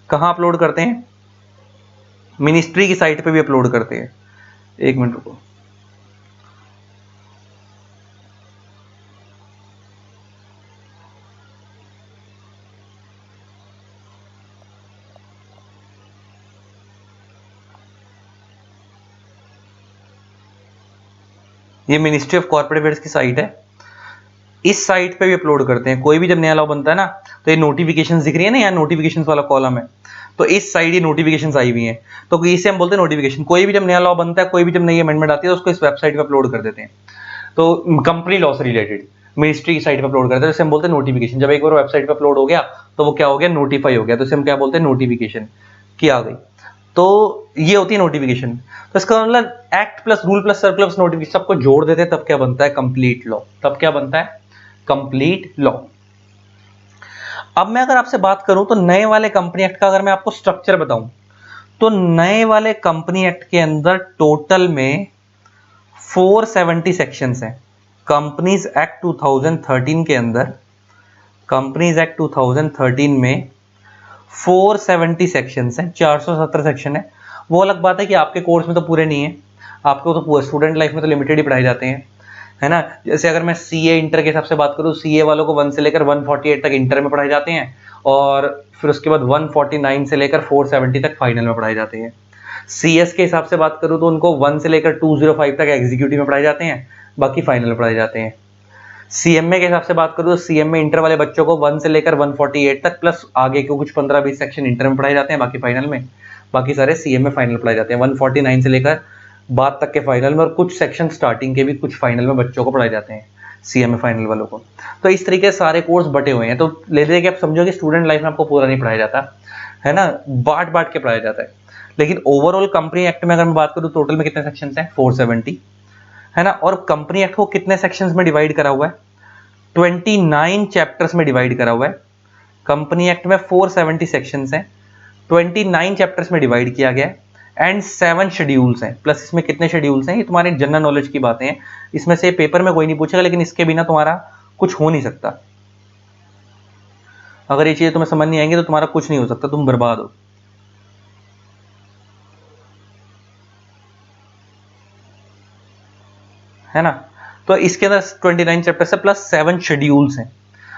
कहां अपलोड करते हैं? मिनिस्ट्री की साइट पे भी अपलोड करते हैं। एक मिनट रुको। ये मिनिस्ट्री ऑफ कॉर्पोरेट अफेयर्स की साइट है, इस साइट पे भी अपलोड करते हैं। कोई भी जब नया लॉ बनता है ना, तो ये नोटिफिकेशन दिख रही है ना, यहाँ नोटिफिकेशन वाला कॉलम है, तो इस साइड ये नोटिफिकेशन आई हुई हैं, तो इसे हम बोलते हैं नोटिफिकेशन। कोई भी जब नया लॉ बनता है, कोई भी जब नई अमेंडमेंट आती है, तो उसको इस वेबसाइट पे अपलोड कर देते हैं। तो कंपनी लॉ से रिलेटेड मिनिस्ट्री की साइट पे अपलोड करते हैं, जैसे हम बोलते हैं नोटिफिकेशन। जब एक बार वेबसाइट पे अपलोड हो गया तो वो क्या हो गया, नोटिफाई हो गया, तो इसे हम क्या बोलते हैं, नोटिफिकेशन की आ गई। तो ये होती है नोटिफिकेशन। तो इसका मतलब act plus rule plus circular plus notification सबको जोड़ देते हैं, तब क्या बनता है, कंप्लीट लॉ। तब क्या बनता है, कंप्लीट लॉ। अब मैं अगर आपसे बात करूं तो नए वाले कंपनी एक्ट का अगर मैं आपको स्ट्रक्चर बताऊं, तो नए वाले कंपनी एक्ट के अंदर टोटल में 470 सेक्शंस हैं। कंपनीज एक्ट 2013 के अंदर, कंपनीज एक्ट 2013 में 470 सेक्शंस हैं, 470 सेक्शन है। वो अलग बात है कि आपके कोर्स में तो पूरे नहीं है, आपको तो पूरे स्टूडेंट लाइफ में तो लिमिटेड ही पढ़ाए जाते हैं, है ना। जैसे अगर मैं सीए इंटर के हिसाब से बात करूं, सीए वालों को 1 से लेकर 148 तक इंटर में पढ़ाए जाते हैं, और फिर उसके बाद 149 से लेकर 470 तक फाइनल में पढ़ाए जाते हैं। सीएस के हिसाब से बात करूं तो उनको 1 से लेकर 205 तक एग्जीक्यूटिव में पढ़ाए जाते हैं, बाकी फाइनल में पढ़ाए जाते हैं। सीएमए के हिसाब से बात करूं तो सीएमए इंटर वाले बच्चों को 1 से लेकर 148 तक प्लस आगे के कुछ 15-20 सेक्शन इंटर में पढ़ाए जाते हैं, बाकी फाइनल में। बाकी सारे सीएमए फाइनल पढ़ाए जाते हैं, 149 से लेकर बाद तक के फाइनल में, और कुछ सेक्शन स्टार्टिंग के भी कुछ फाइनल में बच्चों को पढ़ाए जाते हैं, सीएमए फाइनल वालों को। तो इस तरीके से सारे कोर्स बटे हुए हैं। तो ले लेके आप समझो कि स्टूडेंट लाइफ में आपको पूरा नहीं पढ़ाया जाता है ना, बांट बांट के पढ़ाया जाता है। लेकिन ओवरऑल कंपनी एक्ट में अगर मैं बात करूं, टोटल में कितने सेक्शंस हैं, 470, है ना। और कंपनी एक्ट को कितने सेक्शंस में डिवाइड करा हुआ है, 29 चैप्टर्स में डिवाइड करा हुआ है। कंपनी एक्ट में 470 सेक्शंस हैं, 29 चैप्टर्स में डिवाइड किया गया है, एंड 7 शेड्यूल्स हैं। प्लस इसमें कितने शेड्यूल्स हैं, ये तुम्हारे जनरल नॉलेज की बातें हैं, इसमें से पेपर में कोई नहीं पूछेगा, लेकिन इसके बिना तुम्हारा कुछ हो नहीं सकता। अगर ये चीजें तुम्हें समझ नहीं आएंगी तो तुम्हारा कुछ नहीं हो सकता, तुम बर्बाद हो, है ना। तो इसके अंदर 29 चैप्टर्स है प्लस 7 शेड्यूल्स हैं।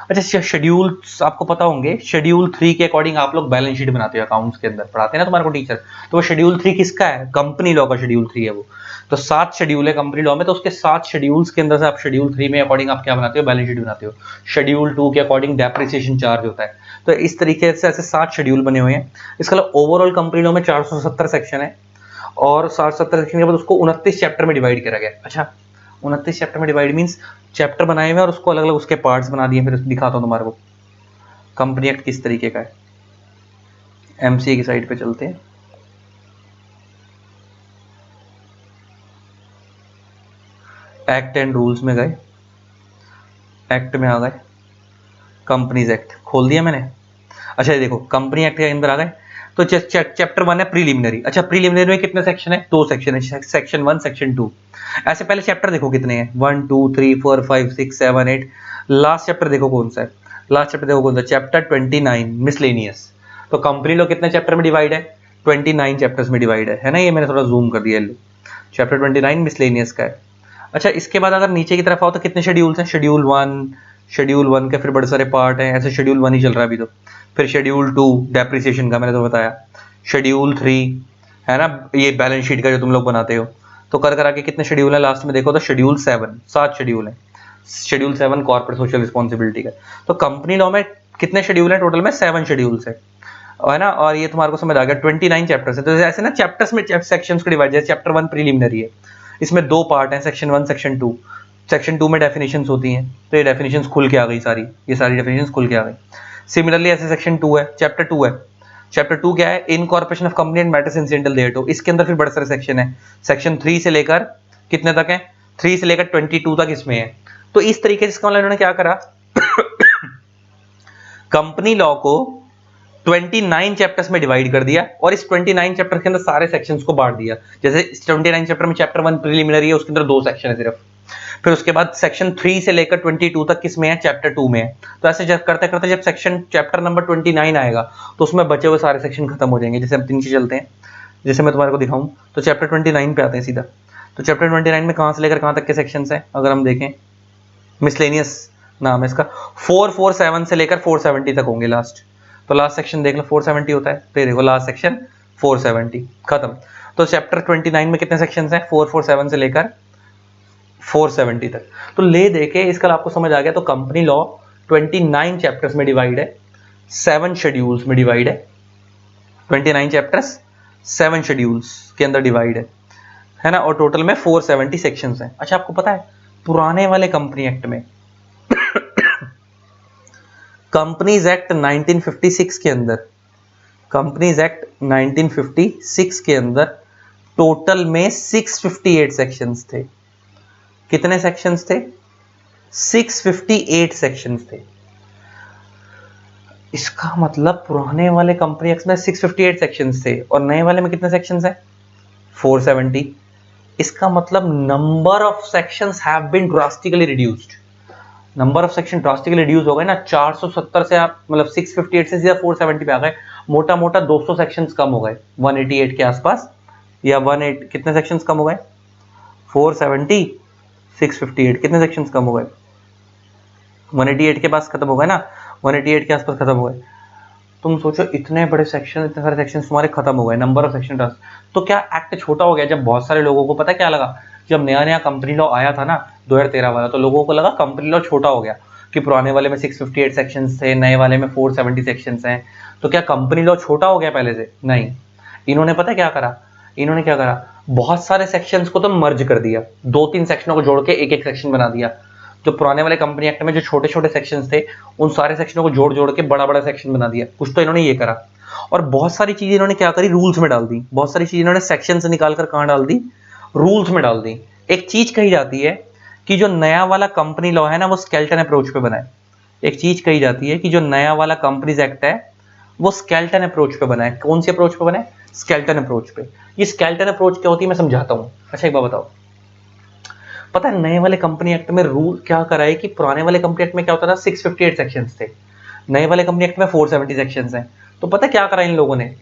अच्छा, शेड्यूल्स आपको पता होंगे, शेड्यूल 3 के अकॉर्डिंग आप लोग बैलेंस शीट बनाते हो, अकाउंट्स के अंदर पढ़ाते हैं ना तुम्हारे को टीचर। तो वो शेड्यूल 3 किसका है, कंपनी लॉ का शेड्यूल 3 है वो। तो 7 शेड्यूल है कंपनी लॉ में, तो उसके 7 शेड्यूल्स के अंदर से आप शेड्यूल 3 में अकॉर्डिंग आप क्या बनाते हो, बैलेंस शीट बनाते हो। शेड्यूल 2 के अकॉर्डिंग डेप्रिसिएशन चार्ज होता है। तो इस तरीके से ऐसे 7 शेड्यूल बने हुए हैं। इसका ओवरऑल कंपनी लॉ में 470 सेक्शन है, और 770 सेक्शन के बाद उसको 29 चैप्टर में डिवाइड करा गया। अच्छा, 29 चैप्टर में डिवाइड मींस चैप्टर बनाए हुए और उसको अलग अलग उसके पार्ट्स बना दिए। फिर दिखाता हूं तुम्हारे को कंपनी एक्ट किस तरीके का है। एमसीए की साइड पे चलते हैं, एक्ट एंड रूल्स में गए, एक्ट में आ गए, कंपनीज एक्ट खोल दिया मैंने। अच्छा, ये देखो कंपनी एक्ट के अंदर आ गए, तो चैप्टर 1 है प्रीलिमिनरी। अच्छा, प्रीलिमिनरी में कितने सेक्शन है, 2 सेक्शन है, सेक्शन 1 सेक्शन 2। ऐसे पहले चैप्टर देखो कितने हैं, 1 2 3 4 5 6 7 8। लास्ट चैप्टर देखो कौन सा है, लास्ट चैप्टर देखो कौन सा, चैप्टर 29 मिसलेनियस। तो कंपनी लॉ कितने चैप्टर में डिवाइड है, 29 चैप्टर्स में डिवाइड है ना। ये मैंने थोड़ा जूम कर दिया, चैप्टर 29 मिसलेनियस का है। अच्छा, इसके बाद अगर नीचे की तरफ आओ तो कितने शेड्यूल्स हैं, शेड्यूल 1 के फिर बड़े सारे पार्ट हैं, ऐसे शेड्यूल 1 ही चल रहा है अभी तो। फिर शेड्यूल 2 डेप्रिसिएशन का मैंने तो बताया, शेड्यूल 3 है ना, ये बैलेंस शीट का जो तुम लोग बनाते हो। तो कर कर आके कितने शेड्यूल है लास्ट में देखो तो शेड्यूल 7, 7 शेड्यूल है। शेड्यूल 7 कॉर्पोरेट सोशल रिस्पॉन्सिबिलिटी का। तो कंपनी लॉ में कितने शेड्यूल है, टोटल में 7 शेड्यूल्स है ना। और ये तुम्हारे को समझ आ गया, 29 चैप्टर्स है। तो ऐसे ना चैप्टर्स में सेक्शंस को डिवाइड, जैसे चैप्टर 1 प्रीलिमिनरी है, इसमें 2 पार्ट हैं, सेक्शन 1 सेक्शन 2। सेक्शन 2 में डेफिनेशंस होती हैं, तो ये डेफिनेशंस खुल के आ गई सारी, ये सारी डेफिनेशंस खुल के आ गई। सिमिलरली ऐसे सेक्शन 2 है, चैप्टर 2 है। चैप्टर 2 क्या है, incorporation of company and matters incidental thereto. इसके अंदर फिर बड़े सारे सेक्शन है, सेक्शन 3 से लेकर कितने तक है, 3 से लेकर 22 तक इसमें है। तो इस तरीके से इसका मतलब इन्होंने क्या करा, कंपनी लॉ को 29 चैप्टर्स में डिवाइड कर दिया, और इस 29 चैप्टर के अंदर सारे सेक्शंस को बांट दिया। जैसे 29 चैप्टर में चैप्टर 1 प्रीलिमिनरी है, उसके अंदर 2 सेक्शन है सिर्फ। फिर उसके बाद सेक्शन 3 से लेकर 22 तक किस में है, चैप्टर 2 में है। तो ऐसे जब करते करते जब सेक्शन चैप्टर नंबर 29 आएगा तो उसमें बचे हुए सारे सेक्शन खत्म हो जाएंगे। जैसे हम नीचे चलते हैं, जैसे मैं तुम्हारे को दिखाऊं, तो चैप्टर 29 पे आते हैं सीधा। तो चैप्टर 29 में कहां से लेकर कहां तक के सेक्शंस हैं, अगर हम देखें, मिसलेनियस नाम है इसका, 447 से लेकर 470 तक होंगे लास्ट। तो लास्ट सेक्शन देख लो 470 होता है, तो देखो लास्ट सेक्शन 470 खत्म। तो चैप्टर 29 में कितने सेक्शंस हैं, 447 से लेकर 470 तक। तो ले देके इसका आपको समझ आ गया। तो कंपनी लॉ 29 चैप्टर्स में डिवाइड है, 7 शेड्यूल्स में डिवाइड है। 29 चैप्टर्स 7 शेड्यूल्स के अंदर डिवाइड है ना, और टोटल में 470 सेक्शंस हैं। अच्छा, आपको पता है पुराने वाले कंपनी एक्ट में कंपनीज एक्ट 1956 के अंदर, कंपनीज एक्ट 1956 के अंदर टोटल में 658 सेक्शंस थे। कितने सेक्शंस थे? 658 सेक्शंस थे। इसका मतलब पुराने वाले कंपनी एक्ट में 658 सेक्शंस थे और नए वाले में कितने सेक्शंस हैं? 470। इसका मतलब number of sections have been drastically reduced. Number of section drastically reduce हो गए ना। 470 से आप मतलब 658 से सीधा 470 पे आ गए। मोटा मोटा 200 सेक्शंस कम हो गए 188 के आसपास, या 18 कितने सेक्शंस कम हो गए? 470 658 कितने सेक्शंस कम हो गए? 188 के पास खत्म हो गए ना, 188 के आसपास खत्म हो गए। तुम सोचो इतने बड़े सेक्शन, इतने सारे सेक्शन तुम्हारे खत्म हो गए, नंबर ऑफ सेक्शन। तो क्या एक्ट छोटा हो गया? जब बहुत सारे लोगों को पता क्या लगा, जब नया नया कंपनी लॉ आया था ना 2013 वाला, तो लोगों को लगा कंपनी लॉ छोटा हो गया कि पुराने वाले में 658 सेक्शंस थे, नए वाले में 470 सेक्शंस हैं। तो क्या कंपनी लॉ छोटा हो गया पहले से? नहीं। इन्होंने पता क्या करा, इन्होंने क्या करा, बहुत सारे सेक्शंस को तो मर्ज कर दिया, 2-3 सेक्शनों को जोड़ के एक एक सेक्शन बना दिया। जो पुराने वाले कंपनी एक्ट में जो छोटे छोटे सेक्शंस थे, उन सारे सेक्शनों को जोड़ जोड़ के बड़ा बड़ा सेक्शन बना दिया। कुछ तो इन्होंने ये करा। और बहुत सारी चीजें इन्होंने क्या करी, रूल्स में डाल दी। बहुत सारी चीजें इन्होंने सेक्शन से निकाल कर कहां डाल दी? रूल्स में डाल दी। एक चीज कही जाती है कि जो नया वाला कंपनी लॉ है ना, वो स्केलेटन अप्रोच पे बना है। एक चीज कही जाती है कि जो नया वाला कंपनीज एक्ट है वो स्केलेटन अप्रोच पे बना है। कौन सी अप्रोच पे बना है? स्केलेटन अप्रोच पे। ये स्केलेटन अप्रोच क्या होती है मैं समझाता हूं। अच्छा एक बात बताओ, पता है नए वाले कंपनी एक्ट में रूल क्या करा है कि पुराने वाले कंपनी एक्ट में क्या होता था, 658 सेक्शंस थे, नए वाले कंपनी एक्ट में 470 सेक्शंस हैं। तो पता क्या करा इन लोगों ने,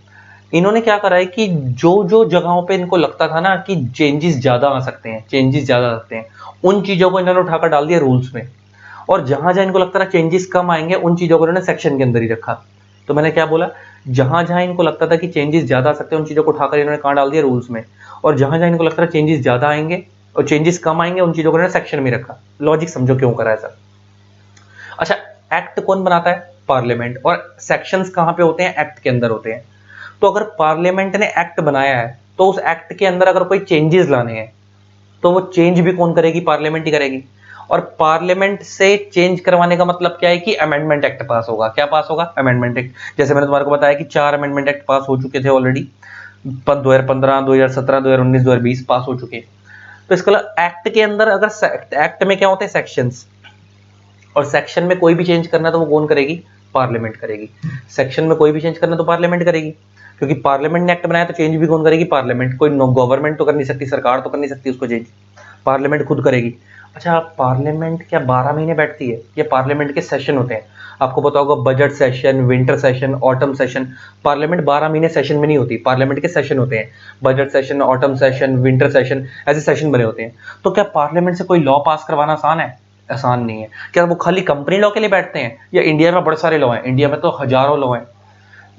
इन्होंने क्या करा है कि जो जो जगहों पे इनको लगता था ना कि चेंजेस ज्यादा आ सकते हैं, चेंजेस ज्यादा आ सकते हैं, उन चीजों को इन्होंने उठाकर डाल दिया रूल्स में। और जहां जहां इनको लगता था चेंजेस कम आएंगे, उन चीजों को इन्होंने सेक्शन के अंदर ही रखा। तो मैंने क्या बोला, जहां जहां इनको लगता था कि चेंजेस ज्यादा आ सकते हैं, उन चीजों को उठाकर इन्होंने कहां डाल दिया? रूल्स में। और जहां जहां इनको लगता था चेंजेस ज्यादा आएंगे और चेंजेस कम आएंगे, उन चीजों को इन्होंने सेक्शन में रखा। लॉजिक समझो क्यों करा ऐसा। अच्छा, एक्ट कौन बनाता है? पार्लियामेंट। और सेक्शंस कहां पे होते हैं? एक्ट के अंदर होते हैं। तो अगर पार्लियामेंट ने एक्ट बनाया है, तो उस एक्ट के अंदर अगर कोई चेंजेस लाने हैं, तो वो चेंज भी कौन करेगी? पार्लियामेंट ही करेगी। और पार्लियामेंट से चेंज करवाने का मतलब क्या है कि अमेंडमेंट एक्ट पास होगा। क्या पास होगा? Amendment act. जैसे मैंने तुम्हारे को बताया कि 4 अमेंडमेंट एक्ट पास हो चुके थे ऑलरेडी, 2015, 2017, 2019, 2020 पास हो चुके। तो इसका एक्ट के अंदर अगर एक्ट में क्या होते हैं? सेक्शंस। और सेक्शन में कोई भी चेंज करना तो वो कौन करेगी? पार्लियामेंट करेगी। सेक्शन में कोई भी चेंज करना तो पार्लियामेंट करेगी, क्योंकि पार्लियामेंट ने एक्ट बनाया तो चेंज भी कौन करेगी? पार्लियामेंट। कोई गवर्नमेंट तो कर नहीं सकती, सरकार तो कर नहीं सकती उसको चेंज, पार्लियामेंट खुद करेगी। अच्छा, पार्लियामेंट क्या 12 महीने बैठती है? ये पार्लियामेंट के सेशन होते हैं। आपको पता होगा budget session, winter session, autumn session. Parliament 12 महीने सेशन में नहीं होती, पार्लियामेंट के सेशन होते हैं। Budget session, autumn session, winter session, ऐसे सेशन बने होते हैं। तो क्या पार्लियामेंट से कोई लॉ पास करवाना आसान है? आसान नहीं है। क्या वो खाली कंपनी लॉ के लिए बैठते हैं? या इंडिया में बड़े सारे लॉ हैं, इंडिया में तो हजारों लॉ हैं,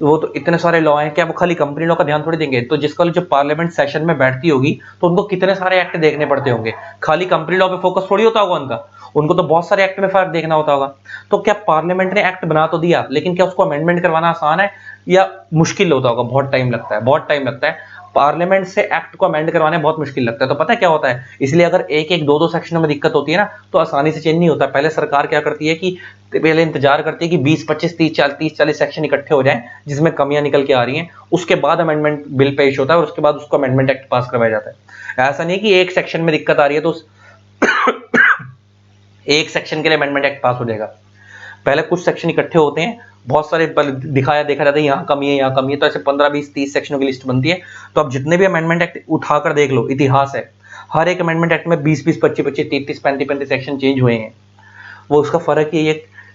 वो तो इतने सारे लॉ हैं, क्या वो खाली कंपनी लॉ का ध्यान थोड़ी देंगे? तो जिसका जो पार्लियामेंट सेशन में बैठती होगी, तो उनको कितने सारे एक्ट देखने पड़ते होंगे। खाली कंपनी लॉ पे फोकस थोड़ी होता होगा उनका, उनको तो बहुत सारे एक्ट में फर्क देखना होता होगा। तो क्या पार्लियामेंट ने एक्ट बना तो दिया, लेकिन क्या उसको अमेंडमेंट करवाना आसान है या मुश्किल होता होगा? बहुत टाइम लगता है, बहुत टाइम लगता है। पार्लियामेंट से एक्ट को अमेंड करवाने बहुत मुश्किल लगता है। तो पता है क्या होता है, इसलिए अगर एक एक दो दो सेक्शनों में दिक्कत होती है ना, तो आसानी से चेंज नहीं होता। पहले सरकार क्या करती है कि पहले इंतजार करती है कि 20, 25, 30, 40 सेक्शन इकट्ठे हो जाएं जिसमें कमियां निकल के आ रही हैं, उसके बाद अमेंडमेंट बिल पेश होता है और उसके बाद उसको अमेंडमेंट एक्ट पास करवाया जाता है। ऐसा नहीं कि एक सेक्शन में दिक्कत आ रही है तो एक सेक्शन के लिए अमेंडमेंट एक्ट पास हो जाएगा। पहले कुछ सेक्शन इकट्ठे होते हैं, बहुत सारे दिखाया देखा जाता है, यहाँ कमी है, यहाँ कमी है, तो ऐसे 15, 20, 30 सेक्शनों की लिस्ट बनती है। तो अब जितने भी अमेंडमेंट एक्ट उठाकर देख लो, इतिहास है, हर एक अमेंडमेंट एक्ट में 20, 20, 25, 25, 30, 35, 35 सेक्शन चेंज हुए हैं। वो उसका फर्क ये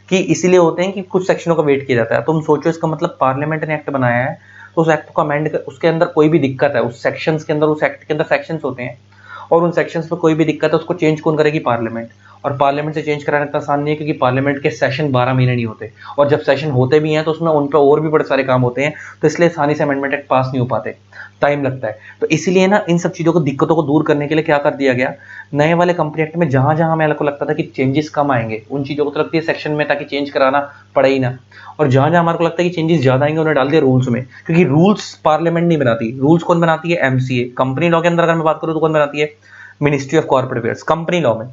कि इसीलिए होते हैं कि कुछ सेक्शनों का वेट किया जाता है। तुम सोचो, इसका मतलब पार्लियामेंट ने एक्ट बनाया है, तो उस एक्ट को अमेंड कर, उसके अंदर कोई भी दिक्कत है, उस सेक्शंस के अंदर, उस एक्ट के अंदर सेक्शंस होते हैं, और उन सेक्शंस में कोई भी दिक्कत है, उसको चेंज कौन करेगी? पार्लियामेंट। और पार्लियामेंट से चेंज कराना इतना आसान नहीं है, क्योंकि पार्लियामेंट के सेशन 12 महीने नहीं होते, और जब सेशन होते भी हैं तो उसमें उन पर और भी बड़े सारे काम होते हैं, तो इसलिए आसानी से अमेंडमेंट एक्ट पास नहीं हो पाते। टाइम लगता है। तो इसीलिए ना इन सब चीज़ों को, दिक्कतों को दूर करने के लिए क्या कर दिया गया, नए वाले कंपनी एक्ट में जहां जहां मेरे को लगता था कि चेंजेस कम आएंगे, उन चीज़ों को तो लगती है सेक्शन में, ताकि चेंज कराना पड़े ही ना। और जहां जहां हमारे को लगता है कि चेंजेस ज्यादा आएंगे, उन्हें डाल दिया रूल्स में, क्योंकि रूल्स पार्लियामेंट नहीं बनाती, रूल्स कौन बनाती है, एमसीए। कंपनी लॉ के अंदर अगर मैं बात करूँ तो कौन बनाती है, ministry of corporate affairs. Company law में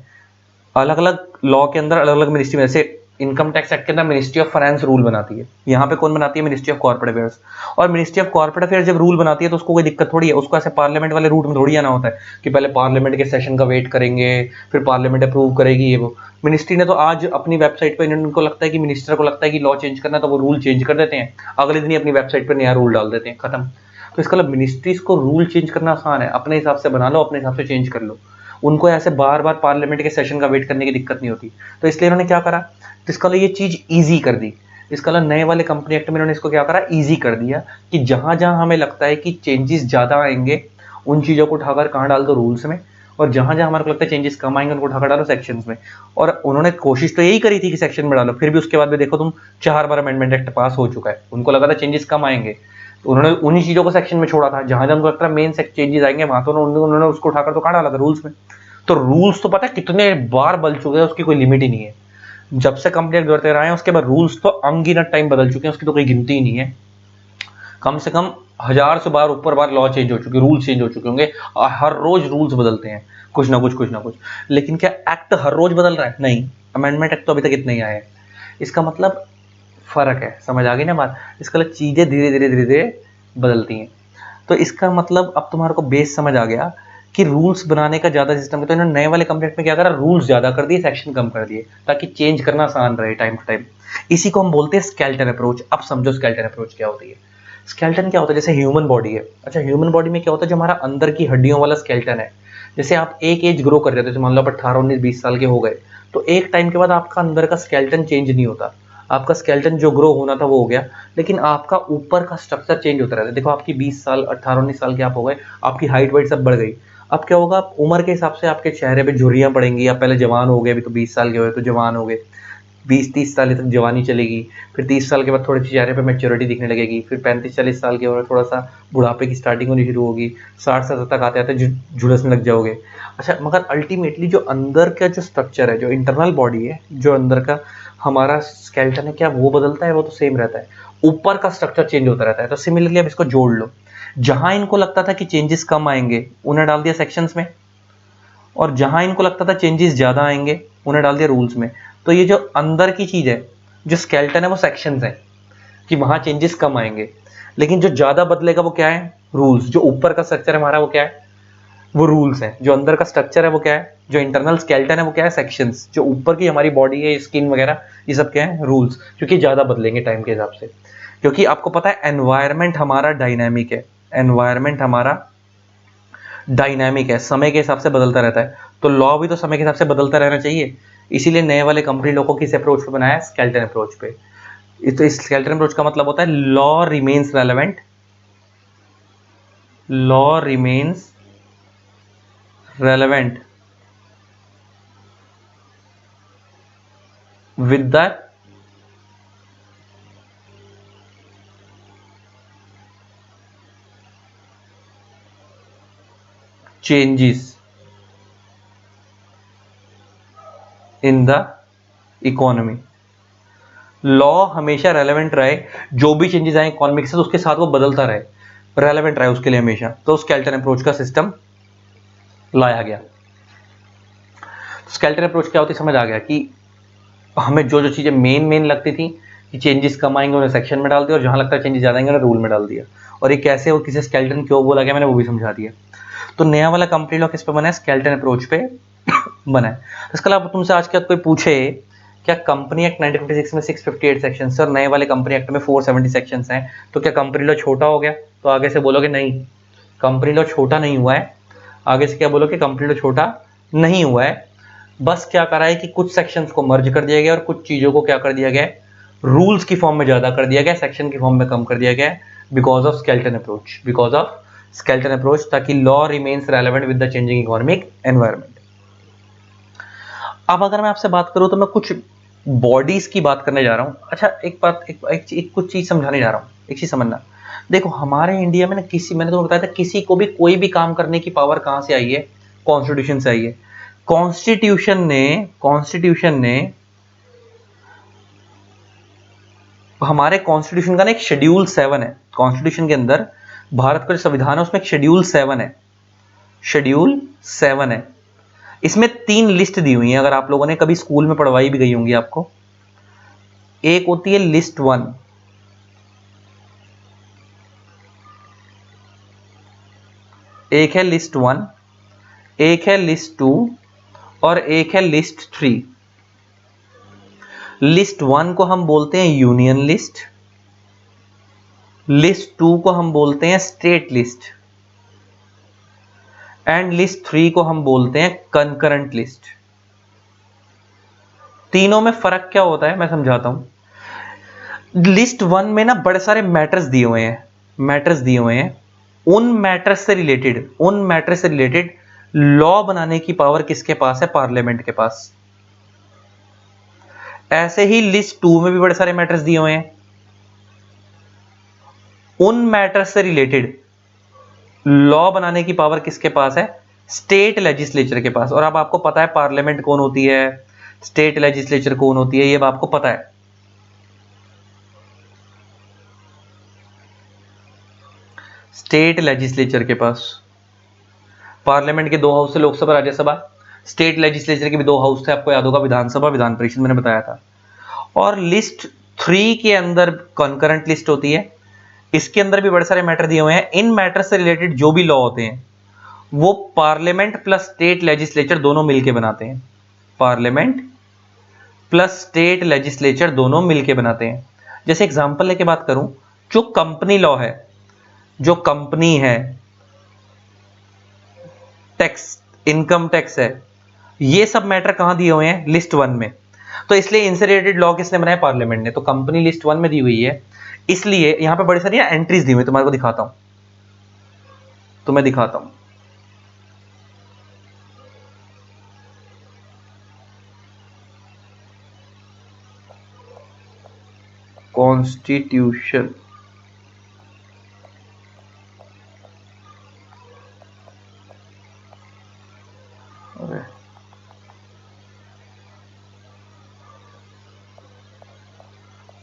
अलग अलग लॉ के अंदर अलग अलग मिनिस्ट्री में, जैसे इनकम टैक्स एक्ट के अंदर मिनिस्ट्री ऑफ फाइनेंस रूल बनाती है, यहाँ पे कौन बनाती है, मिनिस्ट्री ऑफ कॉर्पोरेट अफेयर्स। और मिनिस्ट्री ऑफ कॉर्पोरेट अफेयर्स जब रूल बनाती है तो उसको कोई दिक्कत थोड़ी है, उसको ऐसे पार्लियामेंट वाले रूट में थोड़ी आना होता है कि पहले पार्लियामेंट के सेशन का वेट करेंगे, फिर पार्लियामेंट अप्रूव करेगी ये वो। मिनिस्ट्री ने तो आज अपनी वेबसाइट पर, इनको लगता है कि मिनिस्टर को लगता है कि लॉ चेंज करना है, तो वो रूल चेंज कर देते हैं, अगले दिन ही अपनी वेबसाइट पर नया रूल डाल देते हैं, खत्म। तो इसका मतलब मिनिस्ट्रीज को रूल चेंज करना आसान है, अपने हिसाब से बना लो, अपने हिसाब से चेंज कर लो, उनको ऐसे बार बार पार्लियामेंट के सेशन का वेट करने की दिक्कत नहीं होती। तो इसलिए इन्होंने क्या करा, तो इसका ये चीज ईजी कर दी। इसका नए वाले कंपनी एक्ट में इन्होंने इसको क्या करा, ईजी कर दिया कि जहां जहां हमें लगता है कि चेंजेस ज्यादा आएंगे, उन चीजों को उठाकर कहां डाल दो, रूल्स में। और जहां जहां हमारे को लगता है चेंजेस कम आएंगे, उनको उठाकर डालो सेक्शंस में। और उन्होंने कोशिश तो यही करी थी कि सेक्शन में डालो, फिर भी उसके बाद भी देखो तुम 4 बार अमेंडमेंट एक्ट पास हो चुका है, उनको लगा था चेंजेस कम आएंगे, तो उन्होंने उन्हीं चीजों को सेक्शन में छोड़ा था, जहां जहां उनको लगता है मेन चेंजेस आएंगे, वहां तो उन्होंने उसको उठाकर तो कहां डाला था, रूल्स में। तो रूल्स तो पता है कितने बार बदल चुके हैं, उसकी कोई लिमिट ही नहीं है। जब से कंप्लीट करते रहे हैं उसके बाद रूल्स तो अनगिनत टाइम बदल चुके हैं, उसकी तो कोई गिनती ही नहीं है। कम से कम 1000 से बार ऊपर बार लॉ चेंज हो चुके, रूल्स चेंज हो चुके होंगे, और हर रोज रूल्स बदलते हैं, कुछ ना कुछ कुछ ना कुछ। लेकिन क्या एक्ट हर रोज बदल रहा है? नहीं, अमेंडमेंट एक्ट तो अभी तक इतने ही आए हैं। इसका मतलब फर्क है, समझ आ गई ना बात। इसका मतलब चीजें धीरे धीरे धीरे धीरे बदलती हैं। तो इसका मतलब अब तुम्हारे को बेस समझ आ गया कि रूल्स बनाने का ज्यादा सिस्टम है। तो इन्होंने नए वाले कंप्लेंट में क्या करा, रूल्स ज्यादा कर दिए, सेक्शन कम कर दिए, ताकि चेंज करना आसान रहे टाइम टू टाइम। इसी को हम बोलते हैं स्केलेटन अप्रोच। अब समझो स्केलेटन अप्रोच क्या होती है। स्केलेटन क्या होता है, जैसे ह्यूमन बॉडी है। अच्छा, ह्यूमन बॉडी में क्या होता है, जो हमारा अंदर की हड्डियों वाला स्केलेटन है, जैसे आप एक एज ग्रो कर जाते हो, जैसे मान लो आप 18 19 20 साल के हो गए, तो एक टाइम के बाद आपका अंदर का स्केलेटन चेंज नहीं होता। आपका स्केलेटन जो ग्रो होना था वो हो गया, लेकिन आपका ऊपर का स्ट्रक्चर चेंज होता रहता है। देखो आपकी 20 साल 18 19 साल के आप हो गए, आपकी हाइट वाइट सब बढ़ गई। अब क्या होगा, आप उम्र के हिसाब से आपके चेहरे पे झुर्रियां पड़ेंगी। आप पहले जवान हो गए, अभी तो 20 साल के हुए तो जवान हो गए, 20 30 साल तक जवानी चलेगी, फिर 30 साल के बाद थोड़ी चेहरे पे मैच्योरिटी दिखने लगेगी, फिर 35 40 साल के हो थोड़ा सा बुढ़ापे की स्टार्टिंग होनी शुरू होगी, 60 साल तक आते आते झुलसने लग जाओगे। अच्छा, मगर अल्टीमेटली जो अंदर का जो स्ट्रक्चर है, जो इंटरनल बॉडी है, जो अंदर का हमारा स्केलेटन है, क्या वो बदलता है? वो तो सेम रहता है, ऊपर का स्ट्रक्चर चेंज होता रहता है। तो सिमिलरली अब इसको जोड़ लो, जहां इनको लगता था कि चेंजेस कम आएंगे, उन्हें डाल दिया सेक्शंस में, और जहां इनको लगता था चेंजेस ज्यादा आएंगे, उन्हें डाल दिया रूल्स में। तो ये जो अंदर की चीज है, जो स्केलेटन है, वो सेक्शंस है कि वहां चेंजेस कम आएंगे, लेकिन जो ज्यादा बदलेगा वो क्या है, रूल्स। जो ऊपर का स्ट्रक्चर है हमारा वो क्या है, वो रूल्स है। जो अंदर का स्ट्रक्चर है वो क्या है, जो इंटरनल स्केलेटन है वो क्या है, सेक्शंस। जो ऊपर की हमारी बॉडी है, स्किन वगैरह, ये सब क्या है, रूल्स। क्योंकि ज्यादा बदलेंगे टाइम के हिसाब से, क्योंकि आपको पता है एनवायरमेंट हमारा डायनामिक है। एनवायरमेंट हमारा डायनामिक है, समय के हिसाब से बदलता रहता है। तो लॉ भी तो समय के हिसाब से बदलता रहना चाहिए। इसीलिए नए वाले कंपनी लॉ को किस अप्रोच पे बनाया, स्केलेटन अप्रोच पे। तो इस स्केलेटन अप्रोच का मतलब होता है law remains relevant, law remains relevant with the changes in the economy. Law हमेशा रेलेवेंट रहे, जो भी चेंजेस आए इकोनॉमिक से, तो उसके साथ वो बदलता रहे, रेलेवेंट रहे उसके लिए हमेशा। तो स्केलेटन अप्रोच का सिस्टम लाया गया। स्केलेटन अप्रोच क्या होती है, समझ आ गया कि हमें जो जो चीजें मेन मेन लगती थी कि चेंजेस कम आएंगे, उन्हें सेक्शन में डाल दिया, और जहां लगता है चेंजेस ज्यादा आएंगे उन्हें रूल में डाल दिया। और ये कैसे और किसे स्केलेटन क्यों बोला गया, मैंने वो भी समझा दिया। तो नया वाला कंपनी लॉ किस पे बना है, स्केलेटन अप्रोच पे बना है। इसके अलावा तुमसे आज के बाद कोई पूछे क्या कंपनी एक्ट 1956 में 658 सेक्शन और नए वाले कंपनी एक्ट में 470 सेक्शन हैं, तो क्या कंपनी लॉ छोटा हो गया? तो आगे से बोलोगे नहीं, कंपनी लॉ छोटा नहीं हुआ है। आगे से क्या बोलोगे, कंपनी लॉ छोटा नहीं हुआ है, बस क्या करा है कि कुछ सेक्शंस को मर्ज कर दिया गया और कुछ चीजों को क्या कर दिया गया, रूल्स की फॉर्म में ज्यादा कर दिया गया, सेक्शन की फॉर्म में कम कर दिया गया, because of skeleton approach, because of skeleton approach, ताकि law remains relevant with the changing economic environment. अब अगर मैं आपसे बात करूं तो मैं कुछ बॉडीज की बात करने जा रहा हूं। अच्छा, एक बात, एक कुछ चीज समझाने जा रहा हूं, एक चीज समझना। देखो हमारे इंडिया में ना किसी, मैंने तो बताया था, किसी को भी कोई भी काम करने की पावर कहां से आई है? कॉन्स्टिट्यूशन से आई है। कॉन्स्टिट्यूशन ने हमारे कॉन्स्टिट्यूशन का ना एक शेड्यूल 7 है। कॉन्स्टिट्यूशन के अंदर भारत का जो संविधान है उसमें एक शेड्यूल 7 है। शेड्यूल 7 है। इसमें 3 लिस्ट दी हुई है, अगर आप लोगों ने कभी स्कूल में पढ़वाई भी गई होंगी आपको। एक होती है लिस्ट 1, एक है लिस्ट 1, एक है लिस्ट 2 और एक है लिस्ट 3। लिस्ट 1 को हम बोलते हैं यूनियन लिस्ट, लिस्ट 2 को हम बोलते हैं स्टेट लिस्ट एंड लिस्ट 3 को हम बोलते हैं कंकरेंट लिस्ट। तीनों में फर्क क्या होता है मैं समझाता हूं। लिस्ट 1 में ना बड़े सारे मैटर्स दिए हुए हैं, उन मैटर्स से रिलेटेड लॉ बनाने की पावर किसके पास है? पार्लियामेंट के पास। ऐसे ही लिस्ट 2 में भी बड़े सारे मैटर्स दिए हुए हैं, उन मैटर्स से रिलेटेड लॉ बनाने की पावर किसके पास है? स्टेट लेजिस्लेचर के पास। और अब आपको पता है पार्लियामेंट कौन होती है, स्टेट लेजिस्लेचर कौन होती है, ये अब आपको पता है। स्टेट लेजिस्लेचर के पास, पार्लियामेंट के 2 हाउस है, लोकसभा राज्यसभा। स्टेट लेजिस्लेचर के भी 2 हाउस थे, आपको याद होगा, विधानसभा विधान परिषद, मैंने बताया था। और लिस्ट 3 के अंदर कंकरेंट लिस्ट होती है, इसके अंदर भी बड़े सारे मैटर दिए हुए हैं। इन मैटर से रिलेटेड जो भी लॉ होते हैं वो पार्लियामेंट प्लस स्टेट लेजिस्लेचर दोनों मिलकर बनाते हैं। पार्लियामेंट प्लस स्टेट लेजिस्लेचर दोनों मिलकर बनाते हैं। जैसे एग्जांपल लेके बात करूं, जो कंपनी लॉ है, जो कंपनी है, टैक्स, इनकम टैक्स है, ये सब मैटर कहां दिए हुए हैं? लिस्ट 1 में। तो इसलिए इनसे रिलेटेड लॉ किसने बनाया? पार्लियामेंट ने। तो कंपनी लिस्ट 1 में दी हुई है, इसलिए यहां पे बड़ी सारी एंट्रीज दी हुई, तुम्हारे को दिखाता हूं, तुम्हें दिखाता हूं। कॉन्स्टिट्यूशन,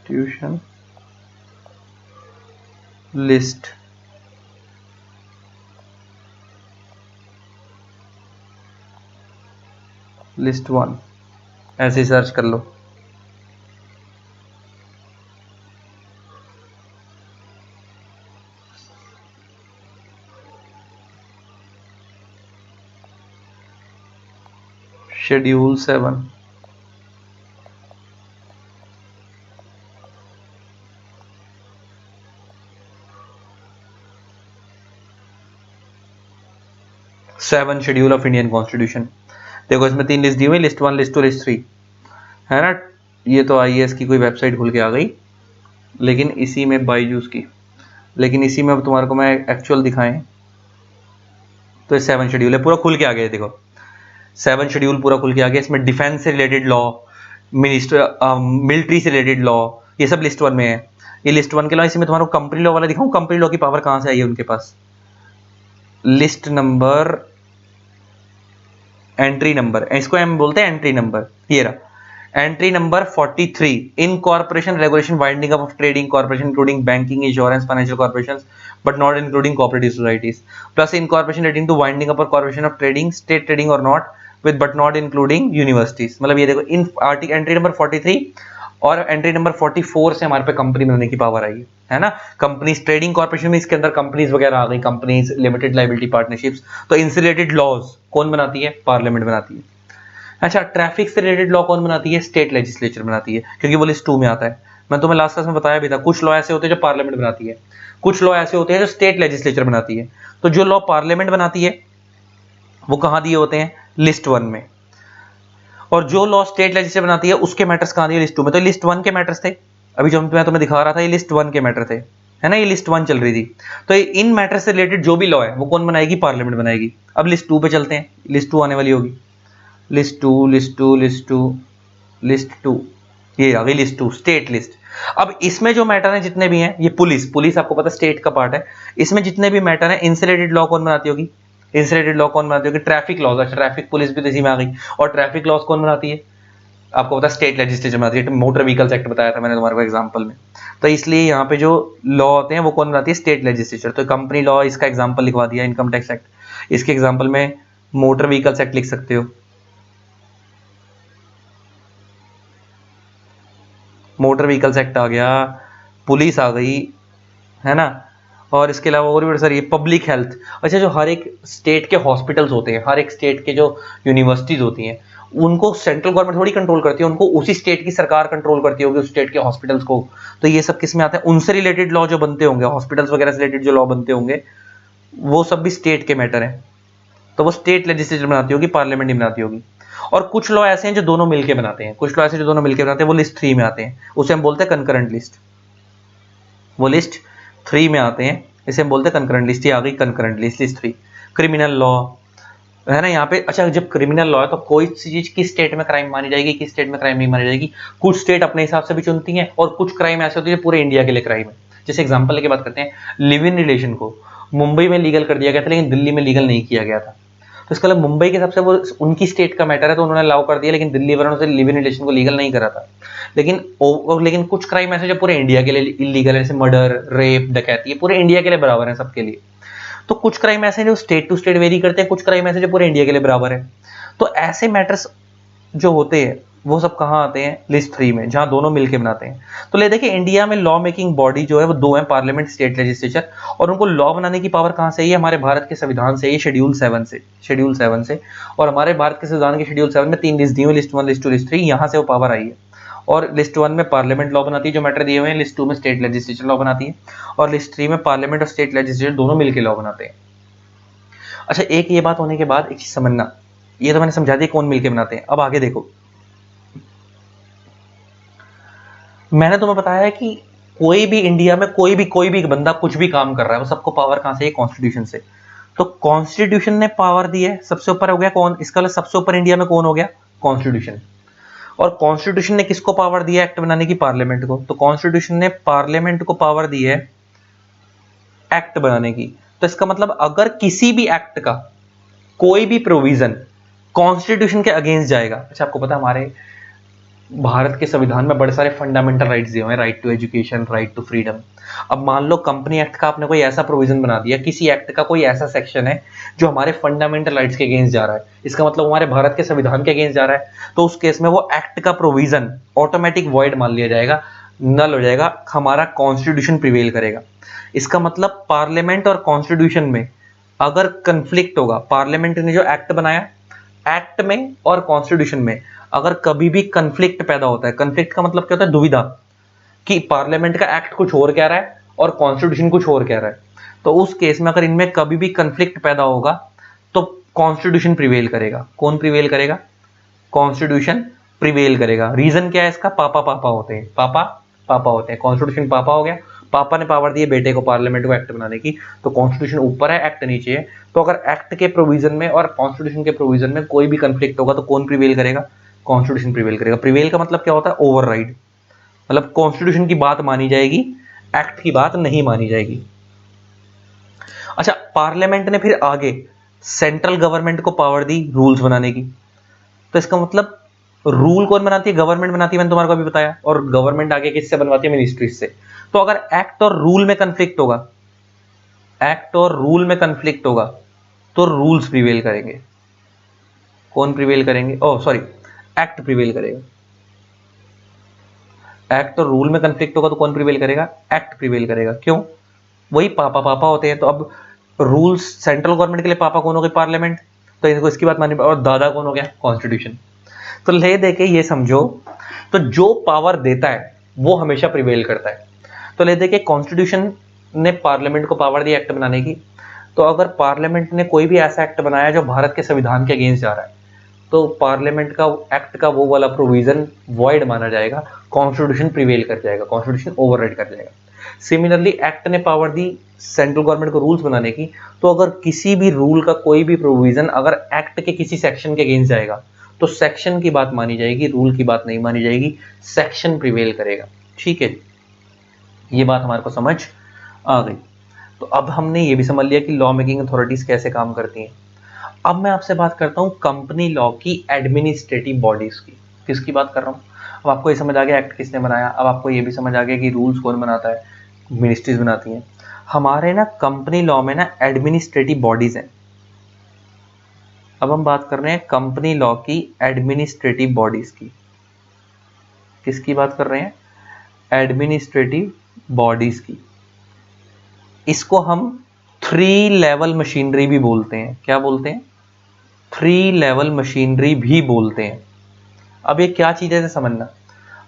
ट्यूशन लिस्ट, लिस्ट 1, ऐसे सर्च कर लो। Schedule 7, schedule of Indian constitution. देखो इसमें 3 लिस्ट दी हुई, लिस्ट 1, लिस्ट 2, लिस्ट 3, है ना। ये तो आईएएस की कोई वेबसाइट खुल के आ गई, लेकिन इसी में बाईजूस की, लेकिन इसी में अब तुम्हारे को मैं एक्चुअल दिखाएं तो ये 7 शेड्यूल है, पूरा खुल के आ गया। देखो 7 शेड्यूल पूरा खुल के आ गया। इसमें डिफेंस से रिलेटेड लॉ, मिलिट्री से रिलेटेड लॉ, ये सब लिस्ट 1 में है। ये लिस्ट 1 के लॉ, इसी में तुम्हारे को कंपनी लॉ वाला दिखाऊं, कंपनी लॉ की पावर कहां से आई है उनके पास? लिस्ट नंबर, एंट्री नंबर, इसको हम बोलते हैं एंट्री नंबर, ये रहा entry number 43, incorporation regulation winding up of trading corporation including banking, insurance, financial corporations but not including cooperative societies, plus incorporation relating to winding up और corporation of trading, state trading और not with but not including universities. मतलब ये देखो in article entry number 43 और entry number 44 से हमारे पे company बनाने की पावर आई है ना। कंपनीज, ट्रेडिंग कॉर्पोरेशन में इसके अंदर कंपनीज वगैरह आ गई, कंपनीज, लिमिटेड लाइबिलिटी पार्टनरशिप्स। तो इनसे रिलेटेड लॉज कौन बनाती है? पार्लियामेंट बनाती है। अच्छा, ट्रैफिक से रिलेटेड लॉ कौन बनाती है? स्टेट लेजिस्लेचर बनाती है, क्योंकि वो लिस्ट 2 में आता है। मैं तुम्हें लास्ट क्लास में बताया भी था, कुछ लॉ ऐसे होते हैं जो पार्लियामेंट बनाती है, कुछ लॉ ऐसे होते हैं जो स्टेट लेजिस्लेचर बनाती है। तो जो लॉ पार्लियामेंट बनाती है वो कहां दिए होते हैं? लिस्ट 1 में। और जो लॉ स्टेट लेजिस्लेचर बनाती है उसके मैटर्स कहां दिए? लिस्ट 2 में। तो लिस्ट 1 के मैटर्स थे, अभी जो मैं तुम्हें दिखा रहा था ये लिस्ट 1 के मैटर थे, है ना, ये लिस्ट 1 चल रही थी। तो इन मैटर से रिलेटेड जो भी लॉ है वो कौन बनाएगी? पार्लियामेंट बनाएगी। अब लिस्ट 2 पे चलते हैं, लिस्ट 2 आने वाली होगी। लिस्ट 2, लिस्ट 2, लिस्ट 2, लिस्ट 2, ये आ गई लिस्ट 2, स्टेट लिस्ट। अब इसमें जो मैटर है जितने भी हैं, ये पुलिस आपको पता स्टेट का पार्ट है, इसमें जितने भी मैटर है इनसे रिलेटेड लॉ कौन बनाती होगी? इनसे रिलेटेड लॉ कौन बनाती होगी? Traffic laws. अच्छा, ट्रैफिक पुलिस भी तो इसी में आ गई। और ट्रैफिक लॉज कौन बनाती है? आपको पता स्टेट लेजिस्लेचर बनाती है। मोटर व्हीकल्स एक्ट बताया था मैंने तुम्हारे को एग्जांपल में। तो इसलिए यहाँ पे जो लॉ होते हैं वो कौन बनाती है? State legislature. तो कंपनी लॉ इसका एग्जांपल लिखवा दिया, इनकम टैक्स एक्ट। इसके एग्जांपल में मोटर व्हीकल्स एक्ट लिख सकते हो, मोटर व्हीकल्स एक्ट आ गया, पुलिस आ गई, है ना। और इसके अलावा और भी बड़े सारी पब्लिक हेल्थ। अच्छा, जो हर एक स्टेट के हॉस्पिटल्स होते हैं, हर एक स्टेट के जो यूनिवर्सिटीज होती हैं, उनको सेंट्रल गवर्नमेंट थोड़ी कंट्रोल करती है, उनको उसी स्टेट की सरकार कंट्रोल करती होगी उस स्टेट के हॉस्पिटल्स को। तो ये सब किस में आता है? उनसे रिलेटेड लॉ जो बनते होंगे, हॉस्पिटल्स वगैरह से रिलेटेड जो लॉ बनते होंगे, वो सब भी स्टेट के मैटर है। तो वो स्टेट लेजिस्लेचर बनाती होगी, पार्लियामेंट नहीं बनाती होगी। और कुछ लॉ ऐसे हैं जो दोनों मिलकर बनाते हैं, कुछ लॉ ऐसे जो दोनों मिलकर बनाते हैं, वो लिस्ट 3 में आते हैं। उसे हम बोलते हैं कंकरेंट लिस्ट। वो लिस्ट 3 में आते हैं, इसे हम बोलते हैं कंकरेंट लिस्ट। ये आ गई concurrent list, list 3। Criminal law है ना यहाँ पे। अच्छा, जब क्रिमिनल लॉ है तो कोई सी चीज किस स्टेट में क्राइम मानी जाएगी, किस स्टेट में क्राइम नहीं मानी जाएगी, कुछ स्टेट अपने हिसाब से भी चुनती हैं, और कुछ क्राइम ऐसे होते हैं जो पूरे इंडिया के लिए क्राइम है। जैसे एग्जांपल लेके बात करते हैं, लिव इन रिलेशन को मुंबई में लीगल कर दिया गया था, लेकिन दिल्ली में लीगल नहीं किया गया था। तो इसका मतलब मुंबई के हिसाब से वो उनकी स्टेट का मैटर है, तो उन्होंने अलाउ कर दिया, लेकिन दिल्ली वालों ने लिव इन रिलेशन को लीगल नहीं करा था। लेकिन कुछ क्राइम ऐसे जो पूरे इंडिया के लिए इलीगल है, जैसे मर्डर, रेप, डकैती, ये पूरे इंडिया के लिए बराबर है, सबके लिए। तो कुछ क्राइम ऐसे जो स्टेट टू स्टेट वेरी करते हैं, कुछ क्राइम ऐसे जो पूरे इंडिया के लिए बराबर है। तो ऐसे मैटर्स जो होते हैं वो सब कहाँ आते हैं? लिस्ट 3 में, जहां दोनों मिलकर बनाते हैं। तो ले देखिए, इंडिया में लॉ मेकिंग बॉडी जो है वो दो है, पार्लियामेंट, स्टेट लेजिस्लेचर। और उनको लॉ बनाने की पावर कहां से है? हमारे भारत के संविधान से, ये शेड्यूल 7 से, शेड्यूल 7 से। और हमारे भारत के संविधान के शेड्यूल 7 में 3 लिस्ट दी हुई, लिस्ट 1, लिस्ट 2, लिस्ट 3, यहां से वो पावर आई है। और लिस्ट 1 में पार्लियामेंट लॉ बनाती है जो मैटर दिए हुए हैं, लिस्ट 2 में स्टेट लेजिस्लेचर लॉ बनाती है, और लिस्ट 3 में पार्लियामेंट और स्टेट लेजिस्लेचर दोनों मिलकर लॉ बनाते हैं। अच्छा, एक ये बात होने के बाद एक चीज समझना, ये तो मैंने समझा दिया कौन मिलके बनाते हैं। अब आगे देखो, मैंने तुम्हें बताया है कि कोई भी इंडिया में कोई भी बंदा कुछ भी काम कर रहा है, वो सबको पावर कहां से है? कॉन्स्टिट्यूशन से। तो कॉन्स्टिट्यूशन ने पावर दी है, सबसे ऊपर हो गया कौन? इसका मतलब सबसे ऊपर इंडिया में कौन हो गया? कॉन्स्टिट्यूशन। और कॉन्स्टिट्यूशन ने किसको पावर दी है एक्ट बनाने की? पार्लियामेंट को। तो कॉन्स्टिट्यूशन ने पार्लियामेंट को पावर दी है एक्ट बनाने की। तो इसका मतलब अगर किसी भी एक्ट का कोई भी प्रोविजन कॉन्स्टिट्यूशन के अगेंस्ट जाएगा। अच्छा, आपको पता है हमारे भारत के संविधान में बड़े सारे फंडामेंटल राइट्स दिए हुए हैं, right to education, right to freedom. अब मान लो कंपनी एक्ट का आपने कोई ऐसा प्रोविजन बना दिया, किसी एक्ट का कोई ऐसा सेक्शन है जो हमारे फंडामेंटल राइट्स के अगेंस्ट जा रहा है, इसका मतलब हमारे भारत के संविधान के अगेंस्ट जा रहा है, तो उस केस में वो एक्ट का प्रोविजन ऑटोमेटिक वॉइड मान लिया जाएगा, नल हो जाएगा, हमारा कॉन्स्टिट्यूशन प्रिवेल करेगा। इसका मतलब पार्लियामेंट और कॉन्स्टिट्यूशन में अगर कंफ्लिक्ट होगा, पार्लियामेंट ने जो एक्ट बनाया, एक्ट में और कॉन्स्टिट्यूशन में अगर कभी भी कंफ्लिक्ट पैदा होता है, कंफ्लिक्ट का मतलब क्या होता है? दुविधा, कि पार्लियामेंट का एक्ट कुछ और कह रहा है और कॉन्स्टिट्यूशन कुछ और कह रहा है, तो उस केस में अगर इनमें कभी भी कंफ्लिक्ट पैदा होगा तो कॉन्स्टिट्यूशन प्रिवेल करेगा। कौन प्रिवेल करेगा? कॉन्स्टिट्यूशन प्रिवेल करेगा। रीजन क्या है इसका? पापा पापा होते हैं, पापा पापा होते हैं। कॉन्स्टिट्यूशन पापा हो गया, पापा ने पावर दी है बेटे को पार्लियामेंट को एक्ट बनाने की, तो कॉन्स्टिट्यूशन ऊपर है, एक्ट नीचे है। तो अगर एक्ट के प्रोविजन में और कॉन्स्टिट्यूशन के प्रोविजन में कोई भी कंफ्लिक्ट होगा तो कौन प्रिवेल करेगा? कॉन्स्टिट्यूशन प्रिवेल करेगा। प्रिवेल का मतलब क्या होता है? ओवरराइड। मतलब कॉन्स्टिट्यूशन की बात मानी जाएगी, एक्ट की बात नहीं मानी जाएगी। अच्छा, पार्लियामेंट ने फिर आगे सेंट्रल गवर्नमेंट को पावर दी रूल्स बनाने की। तो इसका मतलब रूल कौन बनाती है? गवर्नमेंट बनाती है, मैंने तुम्हारे को अभी बताया। और गवर्नमेंट आगे किससे बनवाती है? मिनिस्ट्री से। तो अगर एक्ट और रूल में कंफ्लिक्ट होगा, एक्ट और रूल में कंफ्लिक्ट होगा तो रूल्स प्रिवेल करेंगे। कौन प्रिवेल करेंगे? ओह सॉरी, एक्ट प्रिवेल करेगा। एक्ट और रूल में कंफ्लिक्ट होगा तो कौन प्रिवेल करेगा? एक्ट प्रिवेल करेगा। क्यों? वही पापा पापा होते हैं। तो अब रूल्स सेंट्रल गवर्नमेंट के लिए पापा कौन हो गए? पार्लियामेंट। तो इनको इसकी बात माननी। और दादा कौन हो गया? कॉन्स्टिट्यूशन। तो ले देके ये समझो, तो जो पावर देता है वो हमेशा प्रिवेल करता है। तो ले देके कॉन्स्टिट्यूशन ने पार्लियामेंट को पावर दी एक्ट बनाने की। तो अगर पार्लियामेंट ने कोई भी ऐसा एक्ट बनाया जो भारत के संविधान के अगेंस्ट जा रहा है, तो पार्लियामेंट का एक्ट का वो वाला प्रोविजन वॉइड माना जाएगा, कॉन्स्टिट्यूशन प्रिवेल कर जाएगा, कॉन्स्टिट्यूशन ओवरराइड कर जाएगा। सिमिलरली एक्ट ने पावर दी सेंट्रल गवर्नमेंट को रूल्स बनाने की। तो अगर किसी भी रूल का कोई भी प्रोविजन अगर एक्ट के किसी सेक्शन के अगेंस्ट जाएगा तो सेक्शन की बात मानी जाएगी, रूल की बात नहीं मानी जाएगी, सेक्शन प्रिवेल करेगा। ठीक है, ये बात हमारे को समझ आ गई। तो अब हमने ये भी समझ लिया कि लॉ मेकिंग अथॉरिटीज कैसे काम करती हैं। अब मैं आपसे बात करता हूं कंपनी लॉ की एडमिनिस्ट्रेटिव बॉडीज की। किसकी बात कर रहा हूं? अब आपको ये समझ आ गया एक्ट किसने बनाया, अब आपको ये भी समझ आ गया कि रूल्स कौन बनाता है, मिनिस्ट्रीज बनाती हैं। हमारे ना कंपनी लॉ में ना एडमिनिस्ट्रेटिव बॉडीज हैं। अब हम बात कर रहे हैं कंपनी लॉ की एडमिनिस्ट्रेटिव बॉडीज की। किसकी बात कर रहे हैं? एडमिनिस्ट्रेटिव बॉडीज की। इसको हम 3 लेवल मशीनरी भी बोलते हैं। क्या बोलते हैं? 3 लेवल मशीनरी भी बोलते हैं। अब ये क्या चीज है समझना।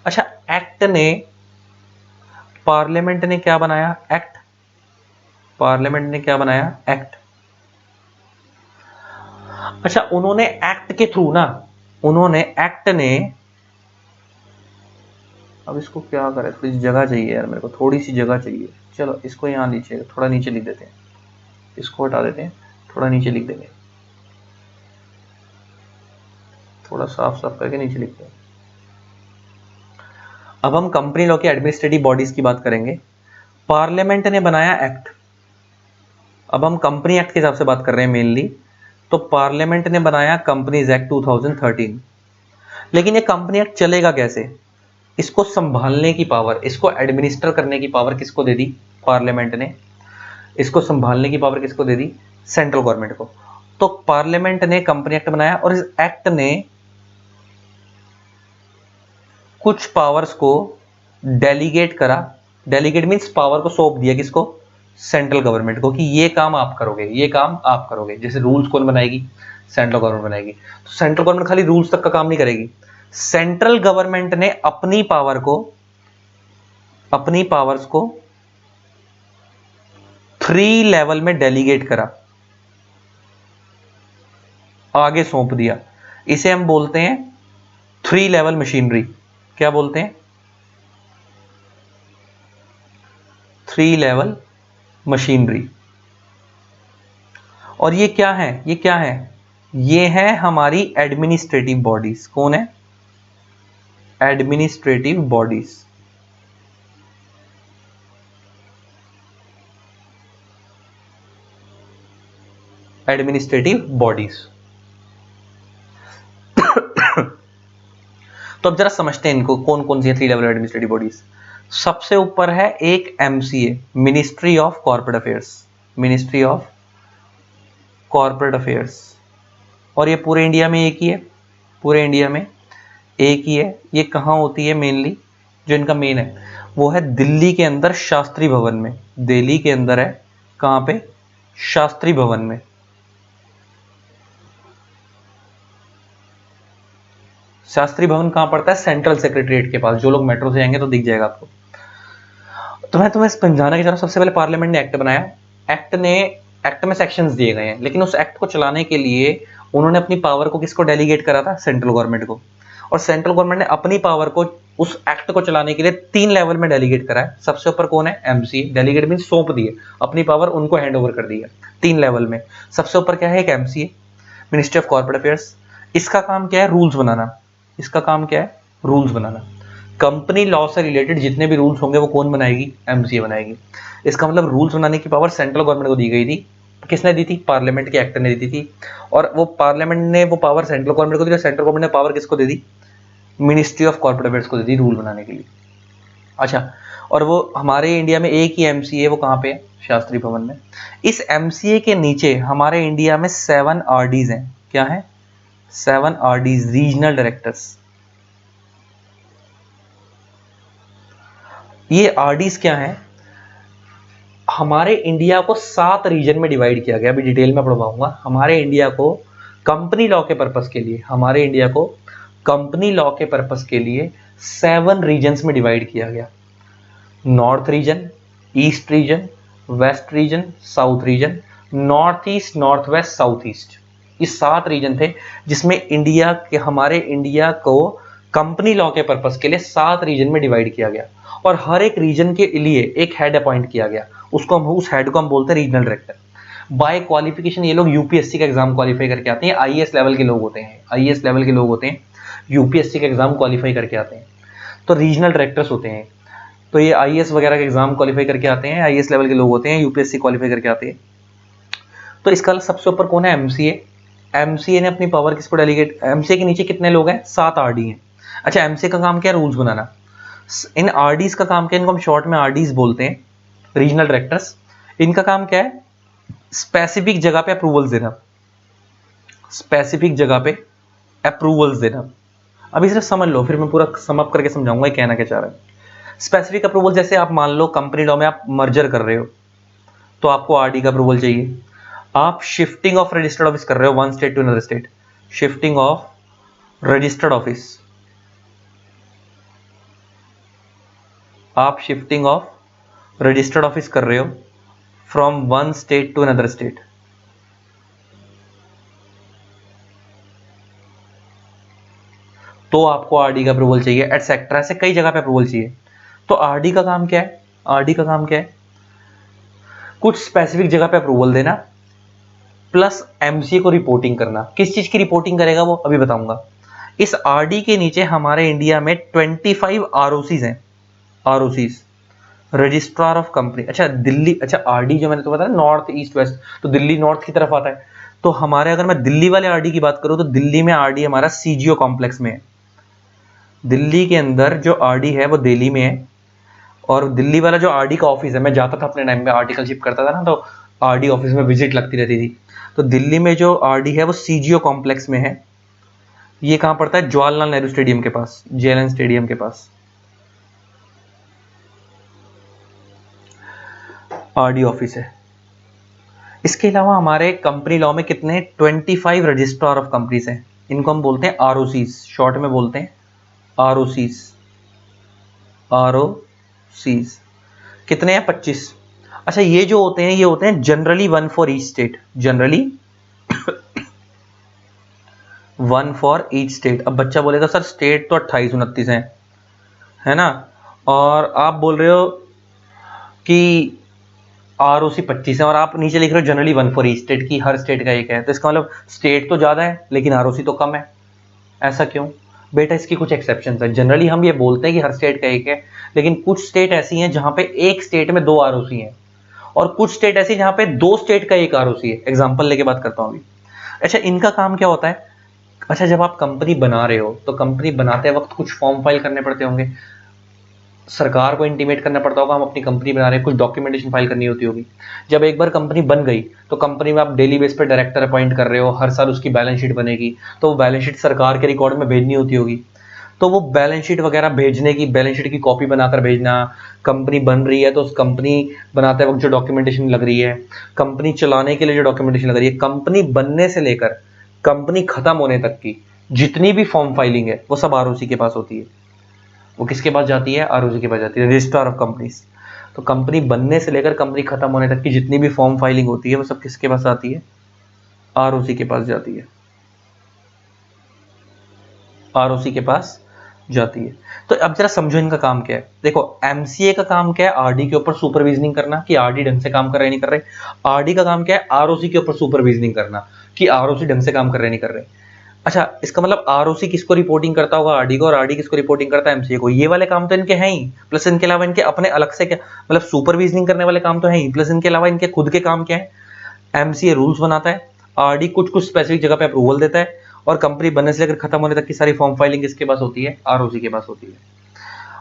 अच्छा, एक्ट ने, पार्लियामेंट ने क्या बनाया? एक्ट। पार्लियामेंट ने क्या बनाया? एक्ट। अच्छा, उन्होंने एक्ट के थ्रू ना, उन्होंने एक्ट ने, अब इसको क्या करें, थोड़ी सी जगह चाहिए यार मेरे को, थोड़ी सी जगह चाहिए। चलो इसको यहां नीचे, थोड़ा नीचे लिख देते हैं, इसको हटा देते हैं, थोड़ा नीचे लिख देंगे, थोड़ा साफ साफ करके नीचे लिखते हैं। अब हम कंपनी लॉ की एडमिनिस्ट्रेटिव बॉडीज की बात करेंगे। पार्लियामेंट ने बनाया एक्ट। अब हम कंपनी एक्ट के हिसाब से बात कर रहे हैं मेनली, तो पार्लियामेंट ने बनाया कंपनीज एक्ट 2013। लेकिन ये कंपनी एक्ट चलेगा कैसे? इसको संभालने की पावर, इसको एडमिनिस्टर करने की पावर किसको दे दी? पार्लियामेंट ने। इसको संभालने की पावर किसको दे दी? सेंट्रल गवर्नमेंट को। तो पार्लियामेंट ने कंपनी एक्ट बनाया और इस एक्ट ने कुछ पावर्स को डेलीगेट करा। डेलीगेट मींस पावर को सौंप दिया किसको? सेंट्रल गवर्नमेंट को, कि ये काम आप करोगे, ये काम आप करोगे। जैसे रूल्स कौन बनाएगी? सेंट्रल गवर्नमेंट बनाएगी। तो सेंट्रल गवर्नमेंट खाली रूल्स तक का काम नहीं करेगी, सेंट्रल गवर्नमेंट ने अपनी पावर को, अपनी पावर्स को 3 लेवल में डेलीगेट करा, आगे सौंप दिया। इसे हम बोलते हैं 3 लेवल मशीनरी। क्या बोलते हैं? 3 लेवल मशीनरी। और ये क्या है? ये क्या है? ये है हमारी एडमिनिस्ट्रेटिव बॉडीज। कौन है? Administrative bodies. Administrative bodies. तो अब जरा समझते हैं इनको, कौन कौन सी 3 लेवल एडमिनिस्ट्रेटिव बॉडीज। सबसे ऊपर है एक MCA, ministry of corporate affairs. Ministry of corporate affairs. और ये पूरे इंडिया में एक ही है, पूरे इंडिया में एक ही है। ये कहाँ होती है मेनली? जो इनका मेन है वो है दिल्ली के अंदर शास्त्री भवन में। दिल्ली के अंदर है, कहाँ पे? शास्त्री भवन में। शास्त्री भवन कहाँ पड़ता है? सेंट्रल सेक्रेटरीट के पास। जो लोग मेट्रो से जाएंगे तो दिख जाएगा आपको। तो मैं तुम्हें समझाना की चाह रहा हूं, सबसे पहले पार्लियामेंट ने एक्ट बनाया। एक्ट में सेक्शंस दिए गए हैं, लेकिन उस एक्ट को चलाने के लिए उन्होंने अपनी पावर को किसको डेलीगेट करा था? सेंट्रल गवर्नमेंट को। और सेंट्रल गवर्नमेंट ने अपनी पावर को उस एक्ट को चलाने के लिए 3 लेवल में डेलीगेट करा है। सबसे ऊपर कौन है? एमसी। डेलीगेट मीन सौंप दिए, अपनी पावर उनको हैंड ओवर कर दी है 3 लेवल में। सबसे ऊपर क्या है? एक MCA, ministry of corporate affairs. इसका काम क्या है? रूल्स बनाना। इसका काम क्या है? रूल्स बनाना। कंपनी लॉ से रिलेटेड जितने भी रूल्स होंगे वो कौन बनाएगी? एमसीए बनाएगी। इसका मतलब रूल्स बनाने की पावर सेंट्रल गवर्नमेंट को दी गई थी। किसने दी थी? पार्लियामेंट के एक्ट ने दी थी। और वो पार्लियामेंट ने वो पावर सेंट्रल गवर्नमेंट को दी, और सेंट्रल गवर्नमेंट ने पावर किसको दे दी? मिनिस्ट्री ऑफ कॉर्पोरेट अफेयर्स को दे दी रूल बनाने के लिए। अच्छा, और वो हमारे इंडिया में एक ही एमसीए, वो कहाँ पे है? शास्त्री भवन में। इस एमसीए के नीचे हमारे इंडिया में 7 आरडीज हैं। क्या है? 7 आरडीज, रीजनल डायरेक्टर्स। ये आरडीज क्या है? हमारे इंडिया को 7 रीजन में डिवाइड किया गया। अभी डिटेल में पढ़वाऊंगा। हमारे इंडिया को कंपनी लॉ के पर्पस के लिए, हमारे इंडिया को कंपनी लॉ के पर्पस के लिए 7 रीजन्स में डिवाइड किया गया। North region, east region, west region, south region, north east, north west, south east. ये 7 रीजन थे जिसमें इंडिया के, हमारे इंडिया को कंपनी लॉ के पर्पस के लिए 7 रीजन में डिवाइड किया गया। और हर एक रीजन के लिए एक हेड अपॉइंट किया गया। उसको हम, उस हेड को हम बोलते हैं रीजनल डायरेक्टर। बाय क्वालिफिकेशन ये लोग यूपीएससी का एग्जाम क्वालिफाई करके आते हैं, आईएएस लेवल के लोग होते हैं, आईएएस लेवल के लोग होते हैं, यूपीएससी का एग्जाम क्वालिफाई करके आते हैं। तो रीजनल डायरेक्टर्स होते हैं, तो ये आईएएस वगैरह का एग्जाम क्वालिफाई करके आते हैं, आईएएस लेवल के लोग होते हैं, यूपीएससी क्वालिफाई करके आते हैं। तो इसका सबसे ऊपर कौन है? एमसीए। एमसीए ने अपनी पावर किसको डेलीगेट, एमसीए के नीचे कितने लोग हैं? 7 आरडी हैं। अच्छा, एमसीए का काम क्या है? रूल्स बनाना। इन आरडीज का काम क्या है? इनको हम शॉर्ट में आरडीज बोलते हैं, रीजनल डायरेक्टर्स। इनका काम क्या है? स्पेसिफिक जगह पे अप्रूवल्स देना, स्पेसिफिक जगह पे अप्रूवल्स देना। अभी सिर्फ समझ लो, फिर मैं पूरा सम अप करके समझाऊंगा ये कहना क्या चाह रहा है। स्पेसिफिक अप्रूवल, जैसे आप मान लो कंपनी लॉ में आप मर्जर कर रहे हो तो आपको आरडी का अप्रूवल चाहिए। आप शिफ्टिंग ऑफ रजिस्टर्ड ऑफिस कर रहे हो one state to another state, shifting of registered office, आप शिफ्टिंग ऑफ रजिस्टर्ड ऑफिस कर रहे हो from one state to another state, तो आपको आरडी का अप्रूवल चाहिए, एटसेट्रा। ऐसे कई जगह पे अप्रूवल चाहिए। तो आरडी का काम क्या है? आरडी का काम क्या है? कुछ स्पेसिफिक जगह पे अप्रूवल देना, प्लस एमसीए को रिपोर्टिंग करना। किस चीज की रिपोर्टिंग करेगा वो अभी बताऊंगा। इस आरडी के नीचे हमारे इंडिया में 25 आरओसीज हैं, आरओसीज, रजिस्ट्रार ऑफ कंपनी। अच्छा दिल्ली, अच्छा आरडी जो मैंने तो बताया नॉर्थ ईस्ट वेस्ट, तो दिल्ली नॉर्थ की तरफ आता है। तो हमारे, अगर मैं दिल्ली वाले आरडी की बात करूं तो दिल्ली में आरडी हमारा सीजीओ कॉम्प्लेक्स में है। दिल्ली के अंदर जो आरडी है वो दिल्ली में है। और दिल्ली वाला जो आरडी का ऑफिस है, मैं जाता था अपने टाइम में, आर्टिकलशिप करता था ना, तो आरडी ऑफिस में विजिट लगती रहती थी। तो दिल्ली में जो आरडी है वो सीजीओ कॉम्प्लेक्स में है। ये कहां पड़ता है? जवाहरलाल नेहरू स्टेडियम के पास, जेएलएन स्टेडियम के पास आरडी ऑफिस है। इसके अलावा हमारे कंपनी लॉ में कितने? 25 रजिस्ट्रार ऑफ कंपनीज हैं। इनको हम बोलते हैं आरओसीज, शॉर्ट में बोलते हैं आरओसीज, आरओसीज। कितने हैं? 25। अच्छा, ये जो होते हैं ये होते हैं generally one for each state, generally one for each state. अब बच्चा बोलेगा सर स्टेट तो 28 29 है ना, और आप बोल रहे हो कि आरओसी 25 है और आप नीचे लिख रहे हो generally one for each state, की हर स्टेट का एक है। तो इसका मतलब स्टेट तो ज्यादा है लेकिन आरओसी तो कम है। ऐसा क्यों? बेटा इसकी कुछ एक्सेप्शन है। जनरली हम ये बोलते हैं कि हर स्टेट का एक है, लेकिन कुछ स्टेट ऐसी हैं जहां पे एक स्टेट में 2 आरओसी हैं, और कुछ स्टेट ऐसी जहां पे 2 स्टेट का एक आरओसी है। एग्जांपल लेके बात करता हूं अभी। अच्छा, इनका काम क्या होता है? अच्छा, जब आप कंपनी बना रहे हो तो कंपनी बनाते वक्त कुछ फॉर्म फाइल करने पड़ते होंगे, सरकार को इंटीमेट करना पड़ता होगा हम अपनी कंपनी बना रहे हैं, कुछ डॉक्यूमेंटेशन फाइल करनी होती होगी। जब एक बार कंपनी बन गई तो कंपनी में आप डेली बेस पे डायरेक्टर अपॉइंट कर रहे हो, हर साल उसकी बैलेंस शीट बनेगी, तो वो बैलेंस शीट सरकार के रिकॉर्ड में भेजनी होती होगी। तो वो बैलेंस शीट वगैरह भेजने की, बैलेंस शीट की कॉपी बनाकर भेजना, कंपनी बन रही है तो उस कंपनी बनाते वक्त जो डॉक्यूमेंटेशन लग रही है, कंपनी चलाने के लिए जो डॉक्यूमेंटेशन लग रही है, कंपनी बनने से लेकर कंपनी खत्म होने तक की जितनी भी फॉर्म फाइलिंग है वो सब आरओसी के पास होती है। वो किसके पास जाती है? आरओसी के पास जाती है, रजिस्ट्रार ऑफ कंपनीज। तो कंपनी बनने से लेकर कंपनी खत्म होने तक की जितनी भी फॉर्म फाइलिंग होती है वो सब किसके पास आती है? आरओसी के पास जाती है, आरओसी के पास जाती है। तो अब जरा समझो इनका काम क्या है। देखो, एमसीए का काम क्या है? आरडी के ऊपर सुपरविजनिंग करना कि आरडी ढंग से काम कर रहे नहीं कर रहे। आरडी का काम क्या है? आरओसी के ऊपर सुपरविजनिंग करना कि आरओसी ढंग से काम कर रहे नहीं कर रहे। अच्छा, इसका मतलब आरओसी किसको रिपोर्टिंग करता होगा? आरडी को। और आरडी किसको रिपोर्टिंग करता है? एमसीए को। ये वाले काम तो इनके हैं ही, प्लस इनके अलावा इनके अपने अलग से क्या, मतलब सुपरविजनिंग करने वाले काम तो है ही, प्लस इनके अलावा इनके खुद के काम क्या है? एमसीए रूल्स बनाता है, आरडी कुछ कुछ स्पेसिफिक जगह पे अप्रूवल देता है, और कंपनी बनने से लेकर खत्म होने तक की सारी फॉर्म फाइलिंग किसके पास होती है? आरओसी के पास होती है।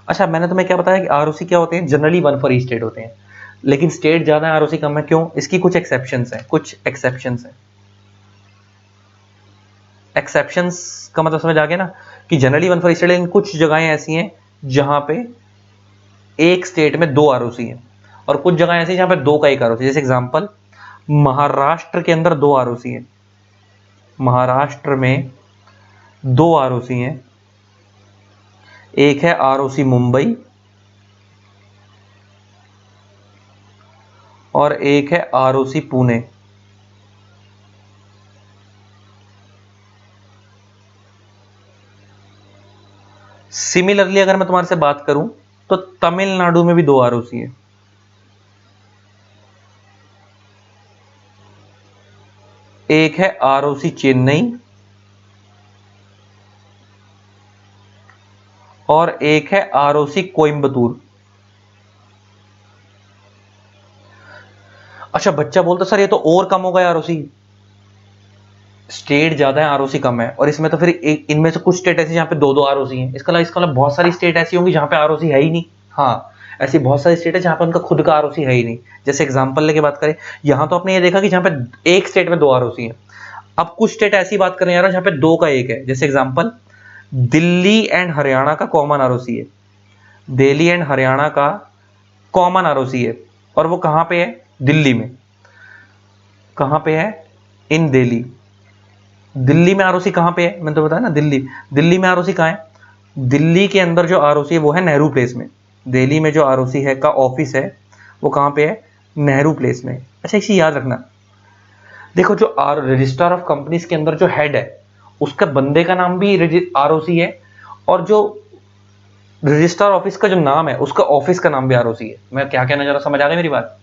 अच्छा, मैंने तुम्हें क्या बताया कि आरओसी क्या होते हैं? Generally one for each state होते हैं, लेकिन स्टेट ज्यादा है आरओसी कम है। क्यों? इसकी कुछ एक्सेप्शंस हैं, कुछ एक्सेप्शंस हैं। एक्सेप्शंस का मतलब समझ आ गया ना, कि generally one for each state, लेकिन कुछ जगहें ऐसी हैं जहां पे एक स्टेट में 2 आरओसी हैं, और कुछ जगह ऐसी जहां पे 2 का 1 आरओसी। जैसे एग्जांपल, महाराष्ट्र के अंदर 2 आरओसी हैं, महाराष्ट्र में 2 आरओसी हैं। एक है आरओसी मुंबई और एक है आरओसी पुणे। सिमिलरली अगर मैं तुम्हारे से बात करूं तो तमिलनाडु में भी 2 आरओसी है। एक है आरओसी चेन्नई और एक है आरओसी कोयम्बतूर। अच्छा, बच्चा बोलता सर ये तो और कम हो गया, आरओसी स्टेट ज्यादा है आरओसी कम है, और इसमें तो फिर इनमें से कुछ स्टेट ऐसी जहां पे दो दो आरओसी हैं, इसका मतलब बहुत सारी स्टेट ऐसी होंगी जहां पे आरओसी है ही नहीं। हाँ, ऐसी बहुत सारी स्टेट है जहां पे उनका खुद का आरओसी है ही नहीं। जैसे एग्जांपल लेके बात करें, यहां तो आपने ये देखा कि जहां पे एक स्टेट में दो आरओसी हैं। अब कुछ स्टेट ऐसी बात करें यार जहां पे दो का एक है। जैसे एग्जांपल, दिल्ली एंड हरियाणा का कॉमन आरओसी है। दिल्ली एंड हरियाणा का कॉमन आरओसी है, और वो कहां पे है? दिल्ली में। कहां पे है? इन दिल्ली। दिल्ली में आरओसी कहां पे है? मैंने तो बताया ना, दिल्ली। दिल्ली में आरओसी कहां है? दिल्ली के अंदर जो आरओसी है वो है नेहरू प्लेस में। दिल्ली में जो आरओसी है का ऑफिस है वो कहां पे है? नेहरू प्लेस में। अच्छा, इसे याद रखना। देखो, जो रजिस्ट्रार ऑफ कंपनीज के अंदर जो हेड है उसका बंदे का नाम भी आरओसी है, और जो रजिस्ट्रार ऑफिस का जो नाम है उसका ऑफिस का नाम भी आरओसी है। मैं क्या कहना चाह रहा, समझ आ गई मेरी बात?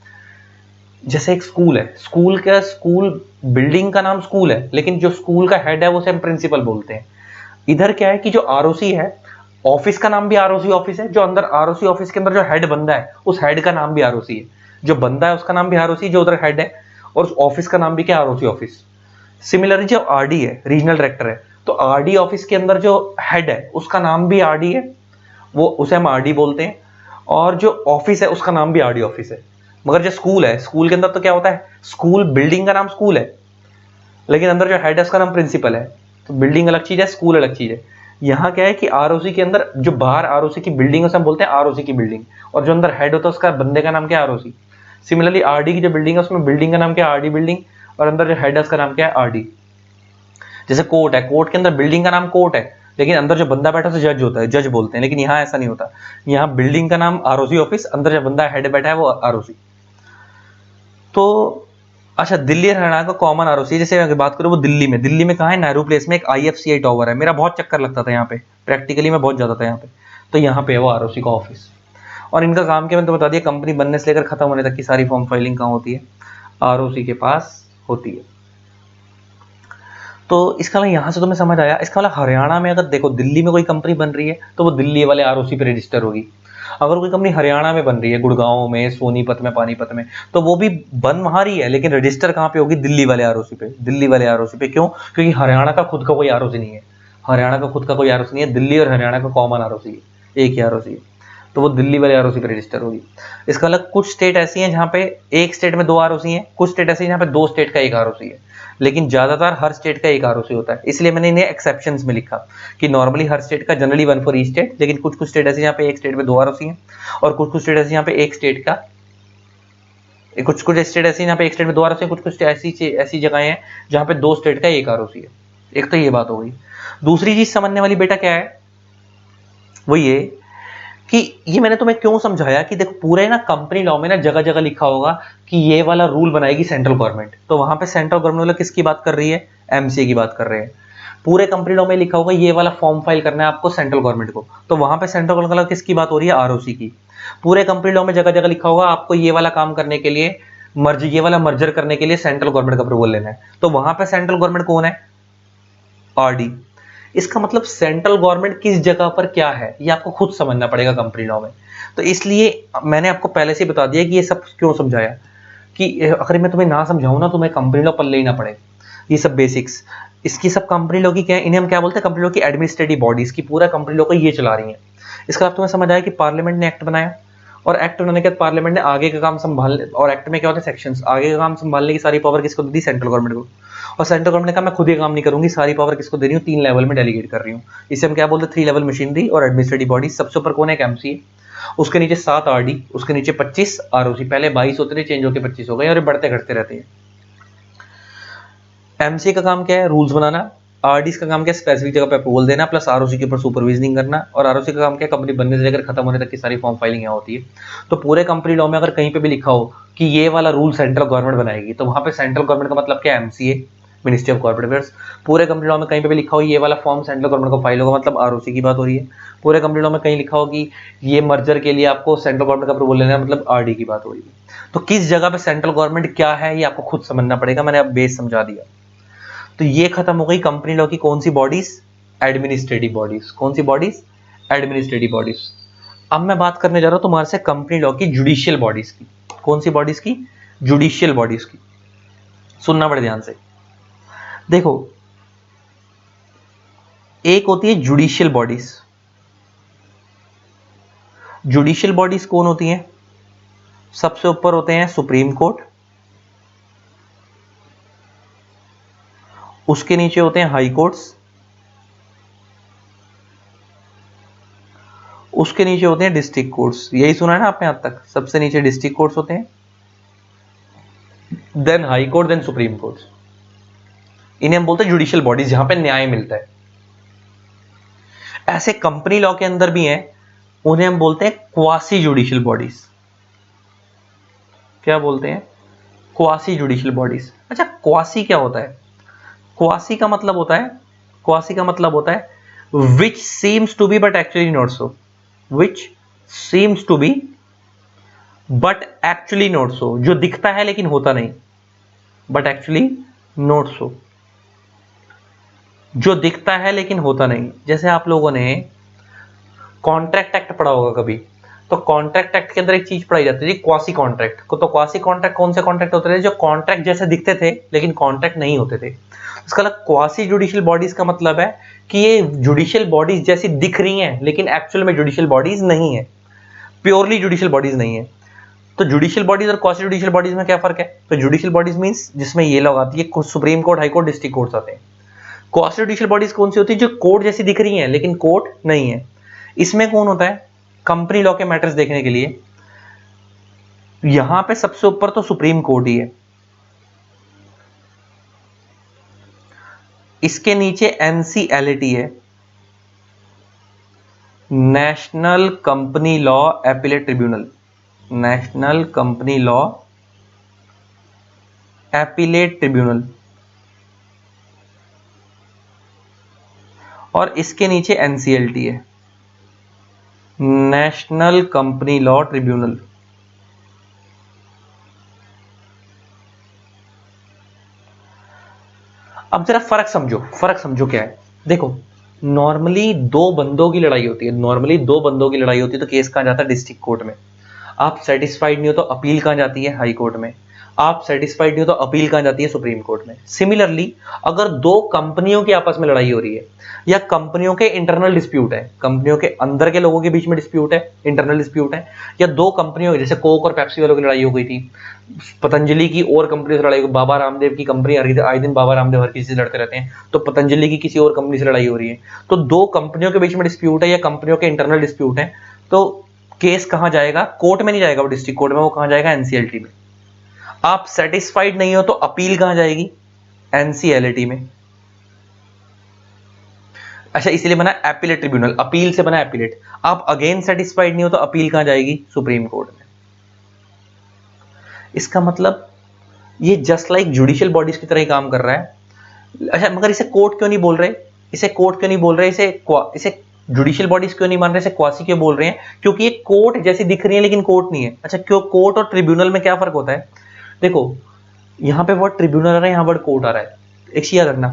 जैसे एक स्कूल है, स्कूल बिल्डिंग का नाम स्कूल है, लेकिन जो स्कूल का हेड है वो हम प्रिंसिपल बोलते हैं। इधर क्या है कि जो आरओसी है, ऑफिस का नाम भी आरओसी ऑफिस है, जो अंदर आरओसी ऑफिस के अंदर जो हेड बंदा है उस हेड का नाम भी आरओसी है। जो बंदा है उसका नाम भी आरओसी, जो उधर हेड है, और उस ऑफिस का नाम भी क्या? ROC office. सिमिलरली जो आरडी है, रीजनल डायरेक्टर है, तो आरडी ऑफिस के अंदर जो हेड है उसका नाम भी आरडी है, वो उसे हम आरडी बोलते हैं, और जो ऑफिस है उसका नाम भी आरडी ऑफिस है। मगर जो स्कूल है, स्कूल के अंदर तो क्या होता है? स्कूल बिल्डिंग का नाम स्कूल है, लेकिन अंदर जो हेड है उसका नाम प्रिंसिपल है। तो बिल्डिंग अलग चीज है, स्कूल अलग चीज है। यहाँ क्या है कि आरओसी के अंदर जो बाहर आरओसी की बिल्डिंग है उसे हम बोलते हैं आरओसी की बिल्डिंग, और जो अंदर हेड होता है उसका बंदे का नाम क्या है? आरओसी। सिमिलरली आरडी की जो बिल्डिंग है उसमें बिल्डिंग का नाम क्या है? आरडी बिल्डिंग, और अंदर जो हेड है उसका नाम क्या है? आरडी। जैसे कोर्ट है, कोर्ट के अंदर बिल्डिंग का नाम कोर्ट है, लेकिन अंदर जो बंदा बैठा है उसे जज होता है, जज बोलते हैं, लेकिन यहाँ ऐसा नहीं होता। यहाँ बिल्डिंग का नाम आरओसी ऑफिस, अंदर जो बंदा हेड बैठा है वो आरओसी। तो अच्छा, दिल्ली और हरियाणा का कॉमन आरओसी, जैसे अगर बात करूं वो दिल्ली में कहाँ है? नेहरू प्लेस में एक आईएफसीआई टावर है। मेरा बहुत चक्कर लगता था यहाँ पे, प्रैक्टिकली मैं बहुत जाता था यहाँ पे, तो यहाँ पे है वो आरओसी का ऑफिस। और इनका काम क्या, मैंने तो बता दिया, कंपनी बनने से लेकर खत्म होने तक की सारी फॉर्म फाइलिंग कहाँ होती है? आरओसी के पास होती है। तो इसका मतलब यहाँ से तुम्हें समझ आया, इसका मतलब हरियाणा में अगर देखो दिल्ली में कोई कंपनी बन रही है तो वो दिल्ली वाले आरओसी पे रजिस्टर होगी। अगर कोई कंपनी हरियाणा में बन रही है, गुड़गांव में, सोनीपत में, पानीपत में, तो वो भी बन वहां रही है, लेकिन रजिस्टर कहाँ पे होगी? दिल्ली वाले आरओसी पे। दिल्ली वाले आरओसी पे क्यों? क्योंकि हरियाणा का खुद का कोई आरओसी नहीं है। हरियाणा का खुद का कोई आरओसी नहीं है, दिल्ली और हरियाणा का कॉमन आरओसी है, एक ही आरओसी है, तो वो दिल्ली वाले आरओसी पे रजिस्टर होगी। इसका मतलब कुछ स्टेट ऐसी हैं जहाँ पे एक स्टेट में दो आरओसी हैं, कुछ स्टेट ऐसी हैं जहाँ पे दो स्टेट का एक आरओसी है, लेकिन ज्यादातर हर स्टेट का एक आरओसी होता है। इसलिए मैंने इन्हें एक्सेप्शंस में लिखा कि नॉर्मली हर स्टेट का generally one for each state, लेकिन कुछ कुछ स्टेट ऐसी जहाँ पे एक स्टेट में दो आरओसी हैं, और कुछ कुछ स्टेट ऐसी जहाँ पे एक स्टेट का, कुछ कुछ स्टेट ऐसी जहाँ पे एक स्टेट में दो आरओसी है, कुछ कुछ ऐसी जगहें हैं जहाँ पे दो स्टेट का एक आरओसी है। एक तो ये बात हो गई। दूसरी चीज समझने वाली बेटा क्या है, वो ये कि ये मैंने तुम्हें क्यों समझाया कि देखो पूरे ना कंपनी लॉ में ना जगह जगह लिखा होगा कि ये वाला रूल बनाएगी सेंट्रल गवर्नमेंट, तो वहां पे सेंट्रल गवर्नमेंट वाला किसकी बात कर रही है? एमसीए की बात कर रहे हैं। पूरे कंपनी लॉ में लिखा होगा ये वाला फॉर्म फाइल करना है आपको सेंट्रल गवर्नमेंट को, तो वहां पे सेंट्रल गवर्नमेंट वाला किसकी बात हो रही है? आरओसी की। पूरे कंपनी लॉ में जगह जगह लिखा होगा आपको ये वाला काम करने के लिए, ये वाला मर्जर करने के लिए सेंट्रल गवर्नमेंट का अप्रूवल लेना है, तो वहां पे सेंट्रल गवर्नमेंट कौन है? आरडी। इसका मतलब सेंट्रल गवर्नमेंट किस जगह पर क्या है ये आपको खुद समझना पड़ेगा कंपनी लॉ में। तो इसलिए मैंने आपको पहले से बता दिया कि ये सब क्यों समझाया, कि अगर मैं तुम्हें ना समझाऊं ना, तुम्हें कंपनी लॉ पल्ले ही ना पड़े। ये सब बेसिक्स, इसकी सब कंपनी लॉ की क्या है, इन्हें हम क्या बोलते हैं? कंपनी लॉ की एडमिनिस्ट्रेटिव बॉडीज की पूरा कंपनी लॉ को ये चला रही है। इसका आप तुम्हें समझ आया कि पार्लियामेंट ने एक्ट बनाया, और एक्ट बनाने के बाद पार्लियामेंट ने आगे का काम संभाल, और एक्ट में क्या होता है? सेक्शंस। आगे का काम संभालने की सारी पावर किसको दी? सेंट्रल गवर्नमेंट को। और सेंट्रल गवर्नमेंट ने कहा मैं खुद ये काम नहीं करूंगी, सारी पावर किसको दे रही हूँ? 3 लेवल में डेलीगेट कर रही हूँ। इसे हम क्या बोलते हैं? 3 लेवल मशीनरी और एडमिनिस्ट्रेटिव बॉडी। सबसे ऊपर कौन है? एमसीए, उसके नीचे 7 आरडी, उसके नीचे 25 आरओसी। पहले 22 होते थे, चेंज होकर 25 हो गए, और ये बढ़ते घटते रहते हैं। एमसीए का काम क्या है? रूल्स बनाना। आरडी का काम क्या है? स्पेसिफिक जगह पे अप्रूवल देना, प्लस आरओसी के ऊपर सुपरविजनिंग करना। और आरओसी का काम क्या है? कंपनी बनने से लेकर खत्म होने तक की सारी फॉर्म फाइलिंग यहाँ होती है। तो पूरे कंपनी लॉ में अगर कहीं पे भी लिखा हो कि ये वाला रूल सेंट्रल गवर्नमेंट बनाएगी, तो वहां पे सेंट्रल गवर्नमेंट का मतलब क्या है? MCA, ministry of corporate affairs. पूरे कंपनी लॉ में कहीं पे भी लिखा हो ये वाला फॉर्म सेंट्रल गवर्नमेंट को फाइल होगा, मतलब आरओसी की बात हो रही है। पूरे कंपनी लॉ में कहीं लिखा हो कि ये मर्जर के लिए आपको सेंट्रल गवर्नमेंट का अप्रूवल लेना है, मतलब आरडी की बात हो रही है। तो किस जगह पे सेंट्रल गवर्नमेंट क्या है ये आपको खुद समझना पड़ेगा, मैंने अब बेस समझा दिया। तो ये खत्म हो गई कंपनी लॉ की कौन सी बॉडीज, एडमिनिस्ट्रेटिव बॉडीज। कौन सी बॉडीज, एडमिनिस्ट्रेटिव बॉडीज। अब मैं बात करने जा रहा हूं तुम्हारे से कंपनी लॉ की जुडिशियल बॉडीज की। कौन सी बॉडीज की, जुडिशियल बॉडीज की। सुनना बड़े ध्यान से। देखो, एक होती है जुडिशियल बॉडीज। जुडिशियल बॉडीज कौन होती हैं, सबसे ऊपर होते हैं सुप्रीम कोर्ट, उसके नीचे होते हैं हाई कोर्ट्स, उसके नीचे होते हैं डिस्ट्रिक्ट कोर्ट्स। यही सुना है ना आपने आज तक, सबसे नीचे डिस्ट्रिक्ट कोर्ट्स होते हैं, then high court, then supreme courts. इन्हें हम बोलते हैं जुडिशियल बॉडीज, जहां पे न्याय मिलता है। ऐसे कंपनी लॉ के अंदर भी हैं, उन्हें हम बोलते हैं क्वासी जुडिशियल बॉडीज। क्या बोलते हैं, क्वासी जुडिशियल बॉडीज। अच्छा, क्वासी क्या होता है, क्वासी का मतलब होता है, क्वासी का मतलब होता है which seems to be but actually not so, which seems to be but actually not so, जो दिखता है लेकिन होता नहीं, बट एक्चुअली नॉट सो, जो दिखता है लेकिन होता नहीं। जैसे आप लोगों ने कॉन्ट्रैक्ट एक्ट पढ़ा होगा कभी, तो कॉन्ट्रैक्ट एक्ट के अंदर एक चीज पढ़ाई जाती थी, क्वासी कॉन्ट्रैक्ट को। तो क्वासी कॉन्ट्रैक्ट कौन से कॉन्ट्रैक्ट होते थे, जो कॉन्ट्रैक्ट जैसे दिखते थे लेकिन कॉन्ट्रैक्ट नहीं होते थे। इसका मतलब क्वासी जुडिशियल बॉडीज का मतलब है कि ये जुडिशियल बॉडीज जैसी दिख रही हैं लेकिन एक्चुअल में जुडिशियल बॉडीज नहीं है, प्योरली जुडिशियल बॉडीज नहीं है। तो जुडिशियल बॉडीज और क्वासी जुडिशियल बॉडीज में क्या फर्क है, तो जुडिशियल बॉडीज मींस जिसमें ये लोग आती है, supreme court, high court, district courts आते हैं। क्वासी जुडिशियल बॉडीज कौन सी होती है, जो कोर्ट जैसी दिख रही हैं लेकिन कोर्ट नहीं है। इसमें कौन होता है, कंपनी लॉ के मैटर्स देखने के लिए यहां पे सबसे ऊपर तो सुप्रीम कोर्ट ही है, इसके नीचे एनसीएलटी है, national company law appellate tribunal, national company law appellate tribunal, और इसके नीचे एनसीएलटी है, नेशनल कंपनी लॉ ट्रिब्यूनल। अब जरा फर्क समझो, फर्क समझो क्या है। देखो, नॉर्मली दो बंदों की लड़ाई होती है, नॉर्मली दो बंदों की लड़ाई होती है, तो केस कहां जाता है, डिस्ट्रिक्ट कोर्ट में। आप सेटिस्फाइड नहीं हो तो अपील कहां जाती है, हाई कोर्ट में। आप सेटिस्फाइड नहीं हो तो अपील कहां जाती है, सुप्रीम कोर्ट में। सिमिलरली, अगर दो कंपनियों की आपस में लड़ाई हो रही है, या कंपनियों के इंटरनल डिस्प्यूट है, कंपनियों के अंदर के लोगों के बीच में डिस्प्यूट है, इंटरनल डिस्प्यूट है, या दो कंपनियों, जैसे कोक और पेप्सी वालों की लड़ाई हो गई थी, पतंजलि की और कंपनी से लड़ाई हो, बाबा रामदेव की कंपनी, आए दिन बाबा रामदेव हर किसी से लड़ते रहते हैं, तो पतंजलि की किसी और कंपनी से लड़ाई हो रही है। तो दो कंपनियों के बीच में डिस्प्यूट है या कंपनियों के इंटरनल डिस्प्यूट है, तो केस कहां जाएगा, कोर्ट में नहीं जाएगा, वो डिस्ट्रिक्ट कोर्ट में, वो कहां जाएगा, एनसीएलटी में। आप सेटिस्फाइड नहीं हो तो अपील कहां जाएगी, एनसीएलटी में। अच्छा, इसलिए बना एपीलेट ट्रिब्यूनल, अपील से बना एपीलेट। आप अगेन सेटिस्फाइड नहीं हो तो अपील कहां जाएगी, सुप्रीम कोर्ट में। इसका मतलब ये जस्ट लाइक जुडिशियल बॉडीज की तरह ही काम कर रहा है। अच्छा, मगर इसे कोर्ट क्यों नहीं बोल रहे, इसे कोर्ट क्यों नहीं बोल रहे, इसे जुडिशियल बॉडीज क्यों नहीं मान रहे, इसे क्वासी क्यों बोल रहे हैं, क्योंकि ये कोर्ट जैसी दिख रही है लेकिन कोर्ट नहीं है। अच्छा, क्यों, कोर्ट और ट्रिब्यूनल में क्या फर्क होता है, देखो यहां पे वर्ड ट्रिब्यूनल आ रहा है, यहां वर्ड कोर्ट आ रहा है। एक चीज याद रखना,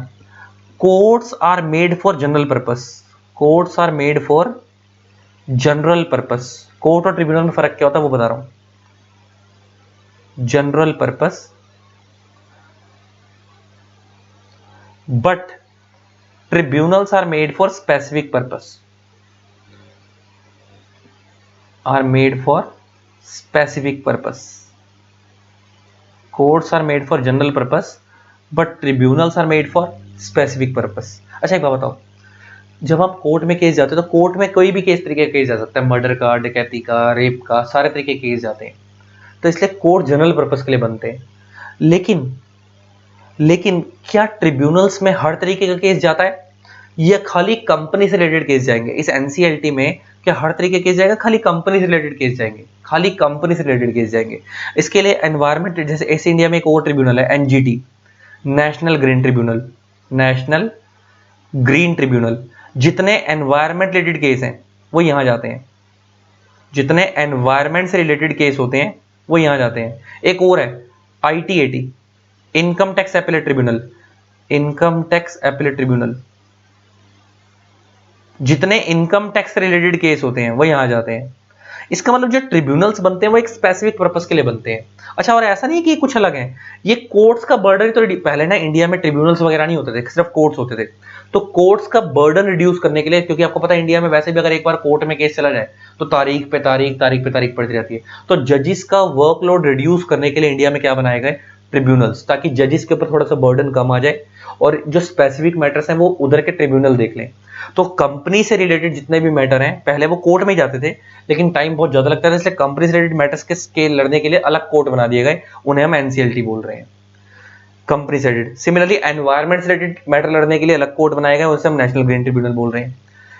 courts are made for general purpose, courts are made for general purpose. Court और ट्रिब्यूनल में फर्क क्या होता है वो बता रहा हूं, general purpose, but tribunals are made for specific purpose, are made for specific purpose. Courts are made for general purpose but tribunals are made for specific purpose. अच्छा, एक बात बताओ, जब आप कोर्ट में केस जाते हो तो कोर्ट में कोई भी केस तरीके का केस जा सकता है, मर्डर का, डकैती का, रेप का, सारे तरीके के केस जाते हैं। तो इसलिए कोर्ट जनरल पर्पस के लिए बनते हैं। लेकिन लेकिन क्या ट्रिब्यूनल्स में हर तरीके का केस जाता है, या खाली कंपनी से रिलेटेड केस जाएंगे? इस एनसीएलटी में क्या हर तरीके केस जाएगा, खाली कंपनी से रिलेटेड केस जाएंगे, खाली कंपनी से रिलेटेड केस जाएंगे। इसके लिए एनवायरमेंट, जैसे ऐसे इंडिया में एक और ट्रिब्यूनल है, NGT, national green tribunal, national green tribunal. जितने एनवायरमेंट रिलेटेड केस हैं वो यहां जाते हैं, जितने एनवायरमेंट से रिलेटेड केस होते हैं वो यहां जाते हैं। एक और है ITAT, income tax appellate tribunal, income tax appellate tribunal, जितने इनकम टैक्स रिलेटेड केस होते हैं वो यहां जाते हैं। इसका मतलब जो ट्रिब्यूनल्स बनते हैं वो एक स्पेसिफिक पर्पस के लिए बनते हैं। अच्छा, और ऐसा नहीं है कि ये कुछ अलग है, ये कोर्ट्स का बर्डन तो पहले ना इंडिया में ट्रिब्यूनल्स वगैरह नहीं होते थे, सिर्फ कोर्ट्स होते थे। तो कोर्ट्स का बर्डन रिड्यूस करने के लिए, क्योंकि आपको पता है इंडिया में वैसे भी अगर एक बार कोर्ट में केस चला जाए तो तारीख पे तारीख तारीख पे तारीख पड़ती रहती है। तो जजिस का वर्कलोड रिड्यूस करने के लिए इंडिया में क्या बनाए गए, ट्रिब्यूनल्स, ताकि जजिस के ऊपर थोड़ा सा बर्डन कम आ जाए और जो स्पेसिफिक मैटर्स हैं वो उधर के ट्रिब्यूनल देख लें। तो कंपनी से रिलेटेड जितने भी मैटर हैं पहले वो कोर्ट में ही जाते थे, लेकिन टाइम बहुत ज्यादा लगता था, इसलिए कंपनी से रिलेटेड मैटर्स के स्केल लड़ने के लिए अलग कोर्ट बना दिए गए, उन्हें हम एनसीएलटी बोल रहे हैं, कंपनी से रिलेटेड। सिमिलरली एनवायरमेंट से रिलेटेड मैटर लड़ने के लिए अलग कोर्ट बनाए गए, उसे हम नेशनल ग्रीन ट्रिब्यूनल बोल रहे हैं।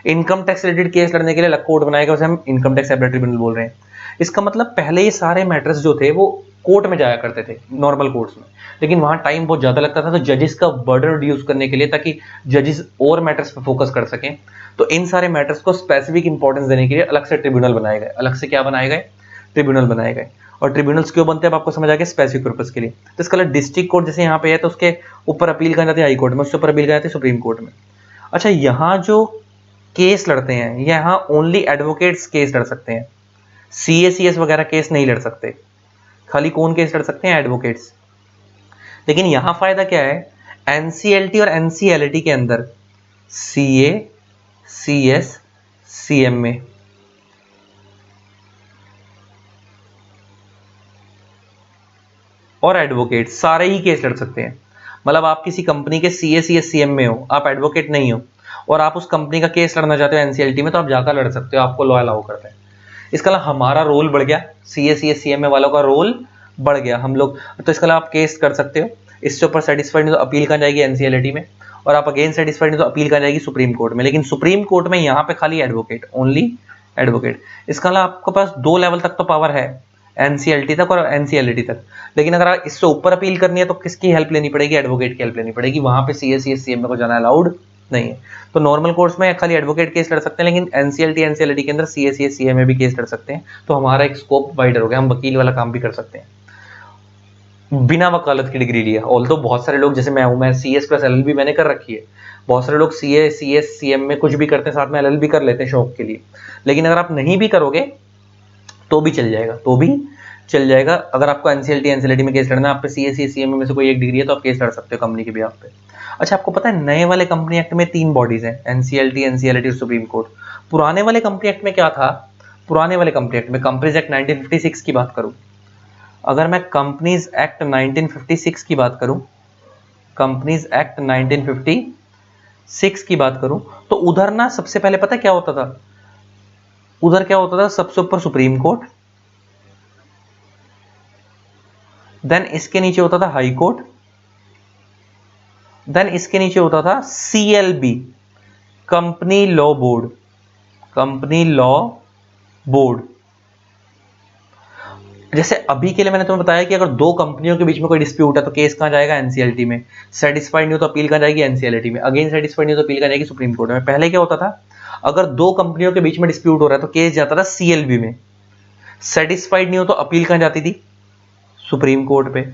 इनकम टैक्स रिलेटेड केस लड़ने के लिए अलग कोर्ट बनाए गए, उसे हम इनकम टैक्स अपीलेट ट्रिब्यूनल बोल रहे हैं। इसका मतलब पहले ये सारे मैटर्स जो थे वो कोर्ट में जाया करते थे, नॉर्मल कोर्ट्स में, लेकिन वहां टाइम बहुत ज्यादा लगता था, तो जजेस का बर्डन रिड्यूस करने के लिए, ताकि जजेस और मैटर्स पर फोकस कर सकें, तो इन सारे मैटर्स को स्पेसिफिक इंपॉर्टेंस देने के लिए अलग से ट्रिब्यूनल बनाए गए। अलग से क्या बनाए गए, ट्रिब्यूनल बनाए गए। और ट्रिब्यूनल्स क्यों बनते हैं अब आपको समझ आ गया, स्पेसिफिक पर्पस के लिए। तो इसका डिस्ट्रिक्ट कोर्ट जैसे यहाँ पे है तो उसके ऊपर अपील करनी जाती है हाई कोर्ट में, उसके ऊपर अपील करनी जाती है सुप्रीम कोर्ट में। अच्छा, यहाँ जो केस लड़ते हैं यहाँ ओनली एडवोकेट्स केस लड़ सकते हैं, सीए सीएस वगैरह केस नहीं लड़ सकते, खाली कौन केस लड़ सकते हैं, एडवोकेट्स। लेकिन यहां फायदा क्या है, एनसीएलटी और एनसीएलटी के अंदर सीए सीएस सीएमए और एडवोकेट सारे ही केस लड़ सकते हैं। मतलब आप किसी कंपनी के सीए सीएस सीएमए हो, आप एडवोकेट नहीं हो, और आप उस कंपनी का केस लड़ना चाहते हो एनसीएलटी में, तो आप जाकर लड़ सकते हो, आपको लॉ अलाउ करते हैं। इसका मतलब हमारा रोल बढ़ गया, सीए सीएस सीएमए वालों का रोल बढ़ गया, हम लोग। तो इसका मतलब आप केस कर सकते हो, इससे ऊपर सेटिस्फाइड नहीं तो अपील कर जाएगी एनसीएलटी में, और आप अगेन सेटिस्फाइड नहीं तो अपील कर जाएगी सुप्रीम कोर्ट में। लेकिन सुप्रीम कोर्ट में यहाँ पे खाली एडवोकेट, ओनली एडवोकेट। इसका मतलब आपके पास 2 लेवल तक तो पावर है, एनसीएलटी तक और एनसीएलटी तक। लेकिन अगर आप इससे ऊपर अपील करनी है तो किसकी हेल्प लेनी पड़ेगी, एडवोकेट की हेल्प लेनी पड़ेगी, वहां पे सीए सीएस सीएमए को जाना अलाउड नहीं है। तो नॉर्मल कोर्ट्स में खाली एडवोकेट केस लड़ सकते हैं, लेकिन एनसीएलटी एनसीएलटी के अंदर सीए सीएस सीएमए भी केस लड़ सकते हैं। तो हमारा एक स्कोप वाइडर हो गया, हम वकील वाला काम भी कर सकते हैं बिना वकालत की डिग्री लिए। ऑल्दो बहुत सारे लोग, जैसे मैं हूं, मैं सीएस प्लस एलएलबी मैंने कर रखी है, बहुत सारे लोग सीए सीएस सीएम में कुछ भी करते हैं, साथ में एलएलबी कर लेते हैं शौक के लिए। लेकिन अगर आप नहीं भी करोगे तो भी चल जाएगा, तो भी चल जाएगा। अगर आपको एनसीएलटी एनसीएलटी में केस लड़ना है, आप पे सीएस सीएमए में से कोई एक डिग्री है तो आप केस लड़ सकते हो कंपनी के बिहाफ पे। अच्छा, आपको पता है नए वाले कंपनी एक्ट में 3 बॉडीज हैं, एनसीएलटी एनसीएलटी और सुप्रीम कोर्ट। पुराने वाले कंपनी एक्ट में क्या था, पुराने वाले कंपनी एक्ट में, कंपनीज एक्ट 1956 की बात करूं, अगर मैं कंपनीज एक्ट 1956 की बात करूं, कंपनीज एक्ट 1956 की बात करूं, तो उधर ना सबसे पहले पता क्या होता था, उधर क्या होता था, सबसे ऊपर सुप्रीम कोर्ट, देन इसके नीचे होता था हाई कोर्ट, देन इसके नीचे होता था CLB, company law board, company law board. जैसे अभी के लिए मैंने तुम्हें बताया कि अगर 2 कंपनियों के बीच में कोई डिस्प्यूट है तो केस कहां जाएगा, एनसीएलटी में। सेटिस्फाइड नहीं हो तो अपील कहां जाएगी, एनसीएलटी में। अगेन सेटिस्फाइड नहीं हो तो अपील कहां जाएगी, सुप्रीम कोर्ट में। पहले क्या होता था, अगर 2 कंपनियों के बीच में डिस्प्यूट हो रहा है तो केस जाता था सीएलबी में, सेटिस्फाइड नहीं हो तो अपील कहां जाती थी, सुप्रीम कोर्ट पे।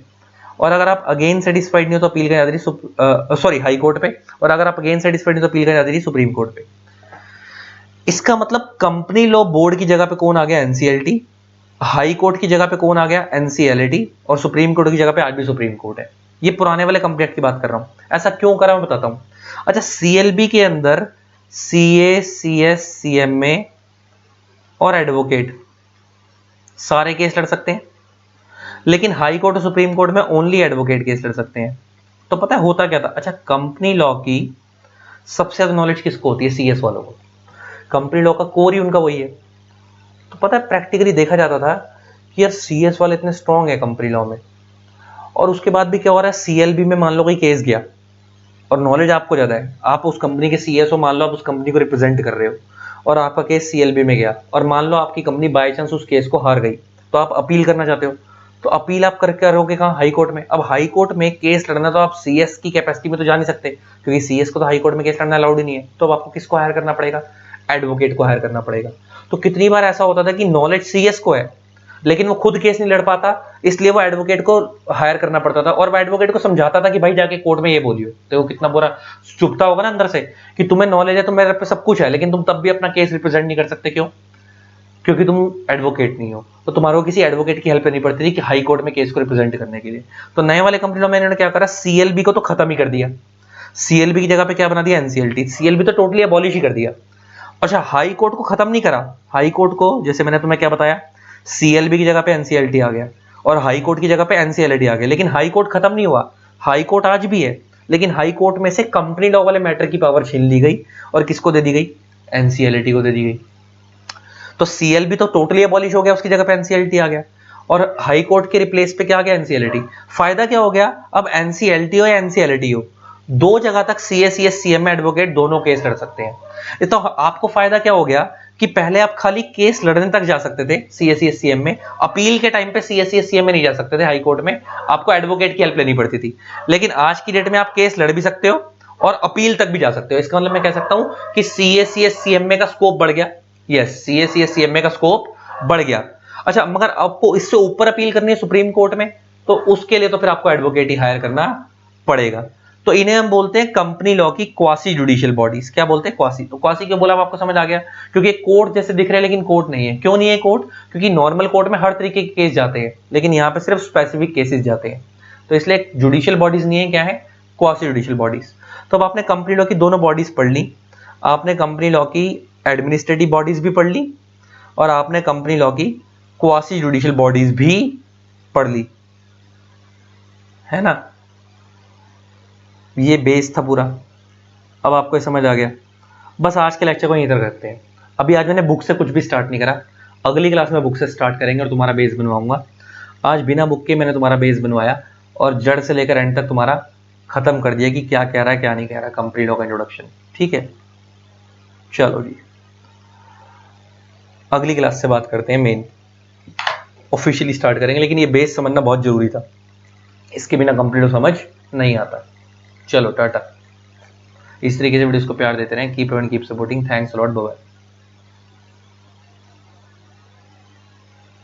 और अगर आप अगेन सेटिस्फाइड नहीं हो तो अपील कहां जाती थी, सॉरी, हाई कोर्ट पे। और अगर आप अगेन सेटिस्फाइड नहीं हो तो अपील कहां जाती थी, सुप्रीम कोर्ट पे। इसका मतलब कंपनी लॉ बोर्ड की जगह पे कौन आ गया, एनसीएलटी। हाई कोर्ट की जगह पे कौन आ गया, एनसीएलटी। और सुप्रीम कोर्ट की जगह पे आज भी सुप्रीम कोर्ट है। ये पुराने वाले कंपनी एक्ट की बात कर रहा हूं। ऐसा क्यों करा मैं बताता हूं। अच्छा, सीएलबी के अंदर सीए सीएस सीएमए और एडवोकेट सारे केस लड़ सकते हैं, लेकिन हाई कोर्ट और सुप्रीम कोर्ट में ओनली एडवोकेट केस लड़ सकते हैं। तो पता है होता क्या था, अच्छा, कंपनी लॉ की सबसे ज्यादा नॉलेज किसको होती है, सीएस वालों को। कंपनी लॉ का कोर ही उनका वही है। तो पता है प्रैक्टिकली देखा जाता था कि यार सीएस वाले इतने स्ट्रांग है कंपनी लॉ में, और उसके बाद भी क्या हो रहा है, सीएलबी में मान लो कोई केस गया और नॉलेज आपको ज्यादा है, आप उस कंपनी के सीएस हो, मान लो आप उस कंपनी को रिप्रेजेंट कर रहे हो, और आपका केस सीएलबी में गया, और मान लो आपकी कंपनी बाय चांस उस केस को हार गई, तो आप अपील करना चाहते हो, तो अपील आप करके करोगे कहाँ, हाई कोर्ट में। अब हाई कोर्ट में केस लड़ना तो आप सीएस की कैपेसिटी में तो जा नहीं सकते, क्योंकि सीएस को तो हाई कोर्ट में केस लड़ना अलाउड ही नहीं है। तो अब आपको किसको हायर करना पड़ेगा, एडवोकेट को हायर करना पड़ेगा। तो कितनी बार ऐसा होता था कि नॉलेज सीएस को है, लेकिन वो खुद केस नहीं लड़ पाता, इसलिए वो एडवोकेट को हायर करना पड़ता था, और वो एडवोकेट को समझाता था कि भाई जाके कोर्ट में ये बोलियो। तो वो कितना बुरा चुभता होगा ना अंदर से कि तुम्हें नॉलेज है, तो मेरे पे सब कुछ है, लेकिन तुम तब भी अपना केस रिप्रेजेंट नहीं कर सकते। क्यों? क्योंकि तुम एडवोकेट नहीं हो। तो तुम्हारे को किसी एडवोकेट की हेल्प लेनी पड़ती थी कि हाई कोर्ट में केस को रिप्रेजेंट करने के लिए। तो नए वाले कंपनी लॉ में इन्होंने क्या करा, सीएलबी को तो खत्म ही कर दिया। सीएलबी की जगह पे क्या बना दिया, एनसीएलटी। सीएलबी तो टोटली अबॉलिश ही कर दिया। अच्छा, हाई कोर्ट को खत्म नहीं करा। हाई कोर्ट को, जैसे मैंने तुम्हें क्या बताया, सीएलबी की जगह पे एनसीएलटी आ गया और हाई कोर्ट की जगह पे एनसीएलटी आ गया। लेकिन हाई कोर्ट खत्म नहीं हुआ, हाई कोर्ट आज भी है, लेकिन हाई कोर्ट में से कंपनी लॉ वाले मैटर की पावर छीन ली गई और किसको दे दी गई, एनसीएलटी को दे दी गई। तो सीएलबी तो टोटली अबॉलिश हो गया, उसकी जगह पे एनसीएलटी आ गया, और हाई कोर्ट के रिप्लेस पे क्या आ गया, एनसीएलटी। फायदा क्या हो गया, अब एनसीएलटी हो या एनसीएलटी हो, दो जगह तक सीएसीएस सीएम एडवोकेट दोनों केस लड़ सकते हैं। तो आपको फायदा क्या हो गया कि पहले आप खाली केस लड़ने तक जा सकते थे सीएसीएस सीएम में, अपील के टाइम पे सीएसीएस सीएम में नहीं जा सकते थे, हाई कोर्ट में आपको एडवोकेट की हेल्प लेनी पड़ती थी। लेकिन आज की डेट में आप केस लड़ भी सकते हो और अपील तक भी जा सकते हो। इसका मतलब मैं कह सकता हूं कि सीएसीएस सीएमए का स्कोप बढ़ गया। यस, सीएसीएस सीएमए का स्कोप बढ़ गया। अच्छा, मगर आपको इससे ऊपर अपील करनी है सुप्रीम कोर्ट में, तो उसके लिए तो फिर आपको एडवोकेट ही हायर करना पड़ेगा। तो इन्हें हम बोलते हैं कंपनी लॉ की क्वासी जुडिशियल बॉडीज। क्या बोलते हैं, क्वासी। तो क्वासी क्यों बोला, आपको समझ आ गया, क्योंकि कोर्ट जैसे दिख रहे हैं लेकिन कोर्ट नहीं है। क्यों नहीं है कोर्ट, क्योंकि नॉर्मल कोर्ट में हर तरीके के केस जाते हैं, लेकिन यहाँ पे सिर्फ स्पेसिफिक केसेस जाते हैं। तो इसलिए जुडिशियल बॉडीज नहीं है, क्या है, क्वासी जुडिशियल बॉडीज। तो अब आपने कंपनी लॉ की दोनों बॉडीज पढ़ ली, आपने कंपनी लॉ की एडमिनिस्ट्रेटिव बॉडीज भी पढ़ ली, और आपने कंपनी लॉ की क्वासी जुडिशियल बॉडीज भी पढ़ ली, है ना। ये बेस था पूरा। अब आपको ये समझ आ गया। बस आज के लेक्चर को यहीं तक रखते हैं। अभी आज मैंने बुक से कुछ भी स्टार्ट नहीं करा, अगली क्लास में बुक से स्टार्ट करेंगे और तुम्हारा बेस बनवाऊंगा। आज बिना बुक के मैंने तुम्हारा बेस बनवाया और जड़ से लेकर एंड तक तुम्हारा खत्म कर दिया कि क्या कह रहा है क्या नहीं कह रहा, कंपनी लॉ का इंट्रोडक्शन। ठीक है, चलो जी, अगली क्लास से बात करते हैं, मेन ऑफिशियली स्टार्ट करेंगे। लेकिन ये बेस समझना बहुत जरूरी था, इसके बिना कंप्लीट समझ नहीं आता। चलो टाटा। इस तरीके से वीडियोस को प्यार देते रहें। Keep and keep supporting. Thanks a lot, bye bye.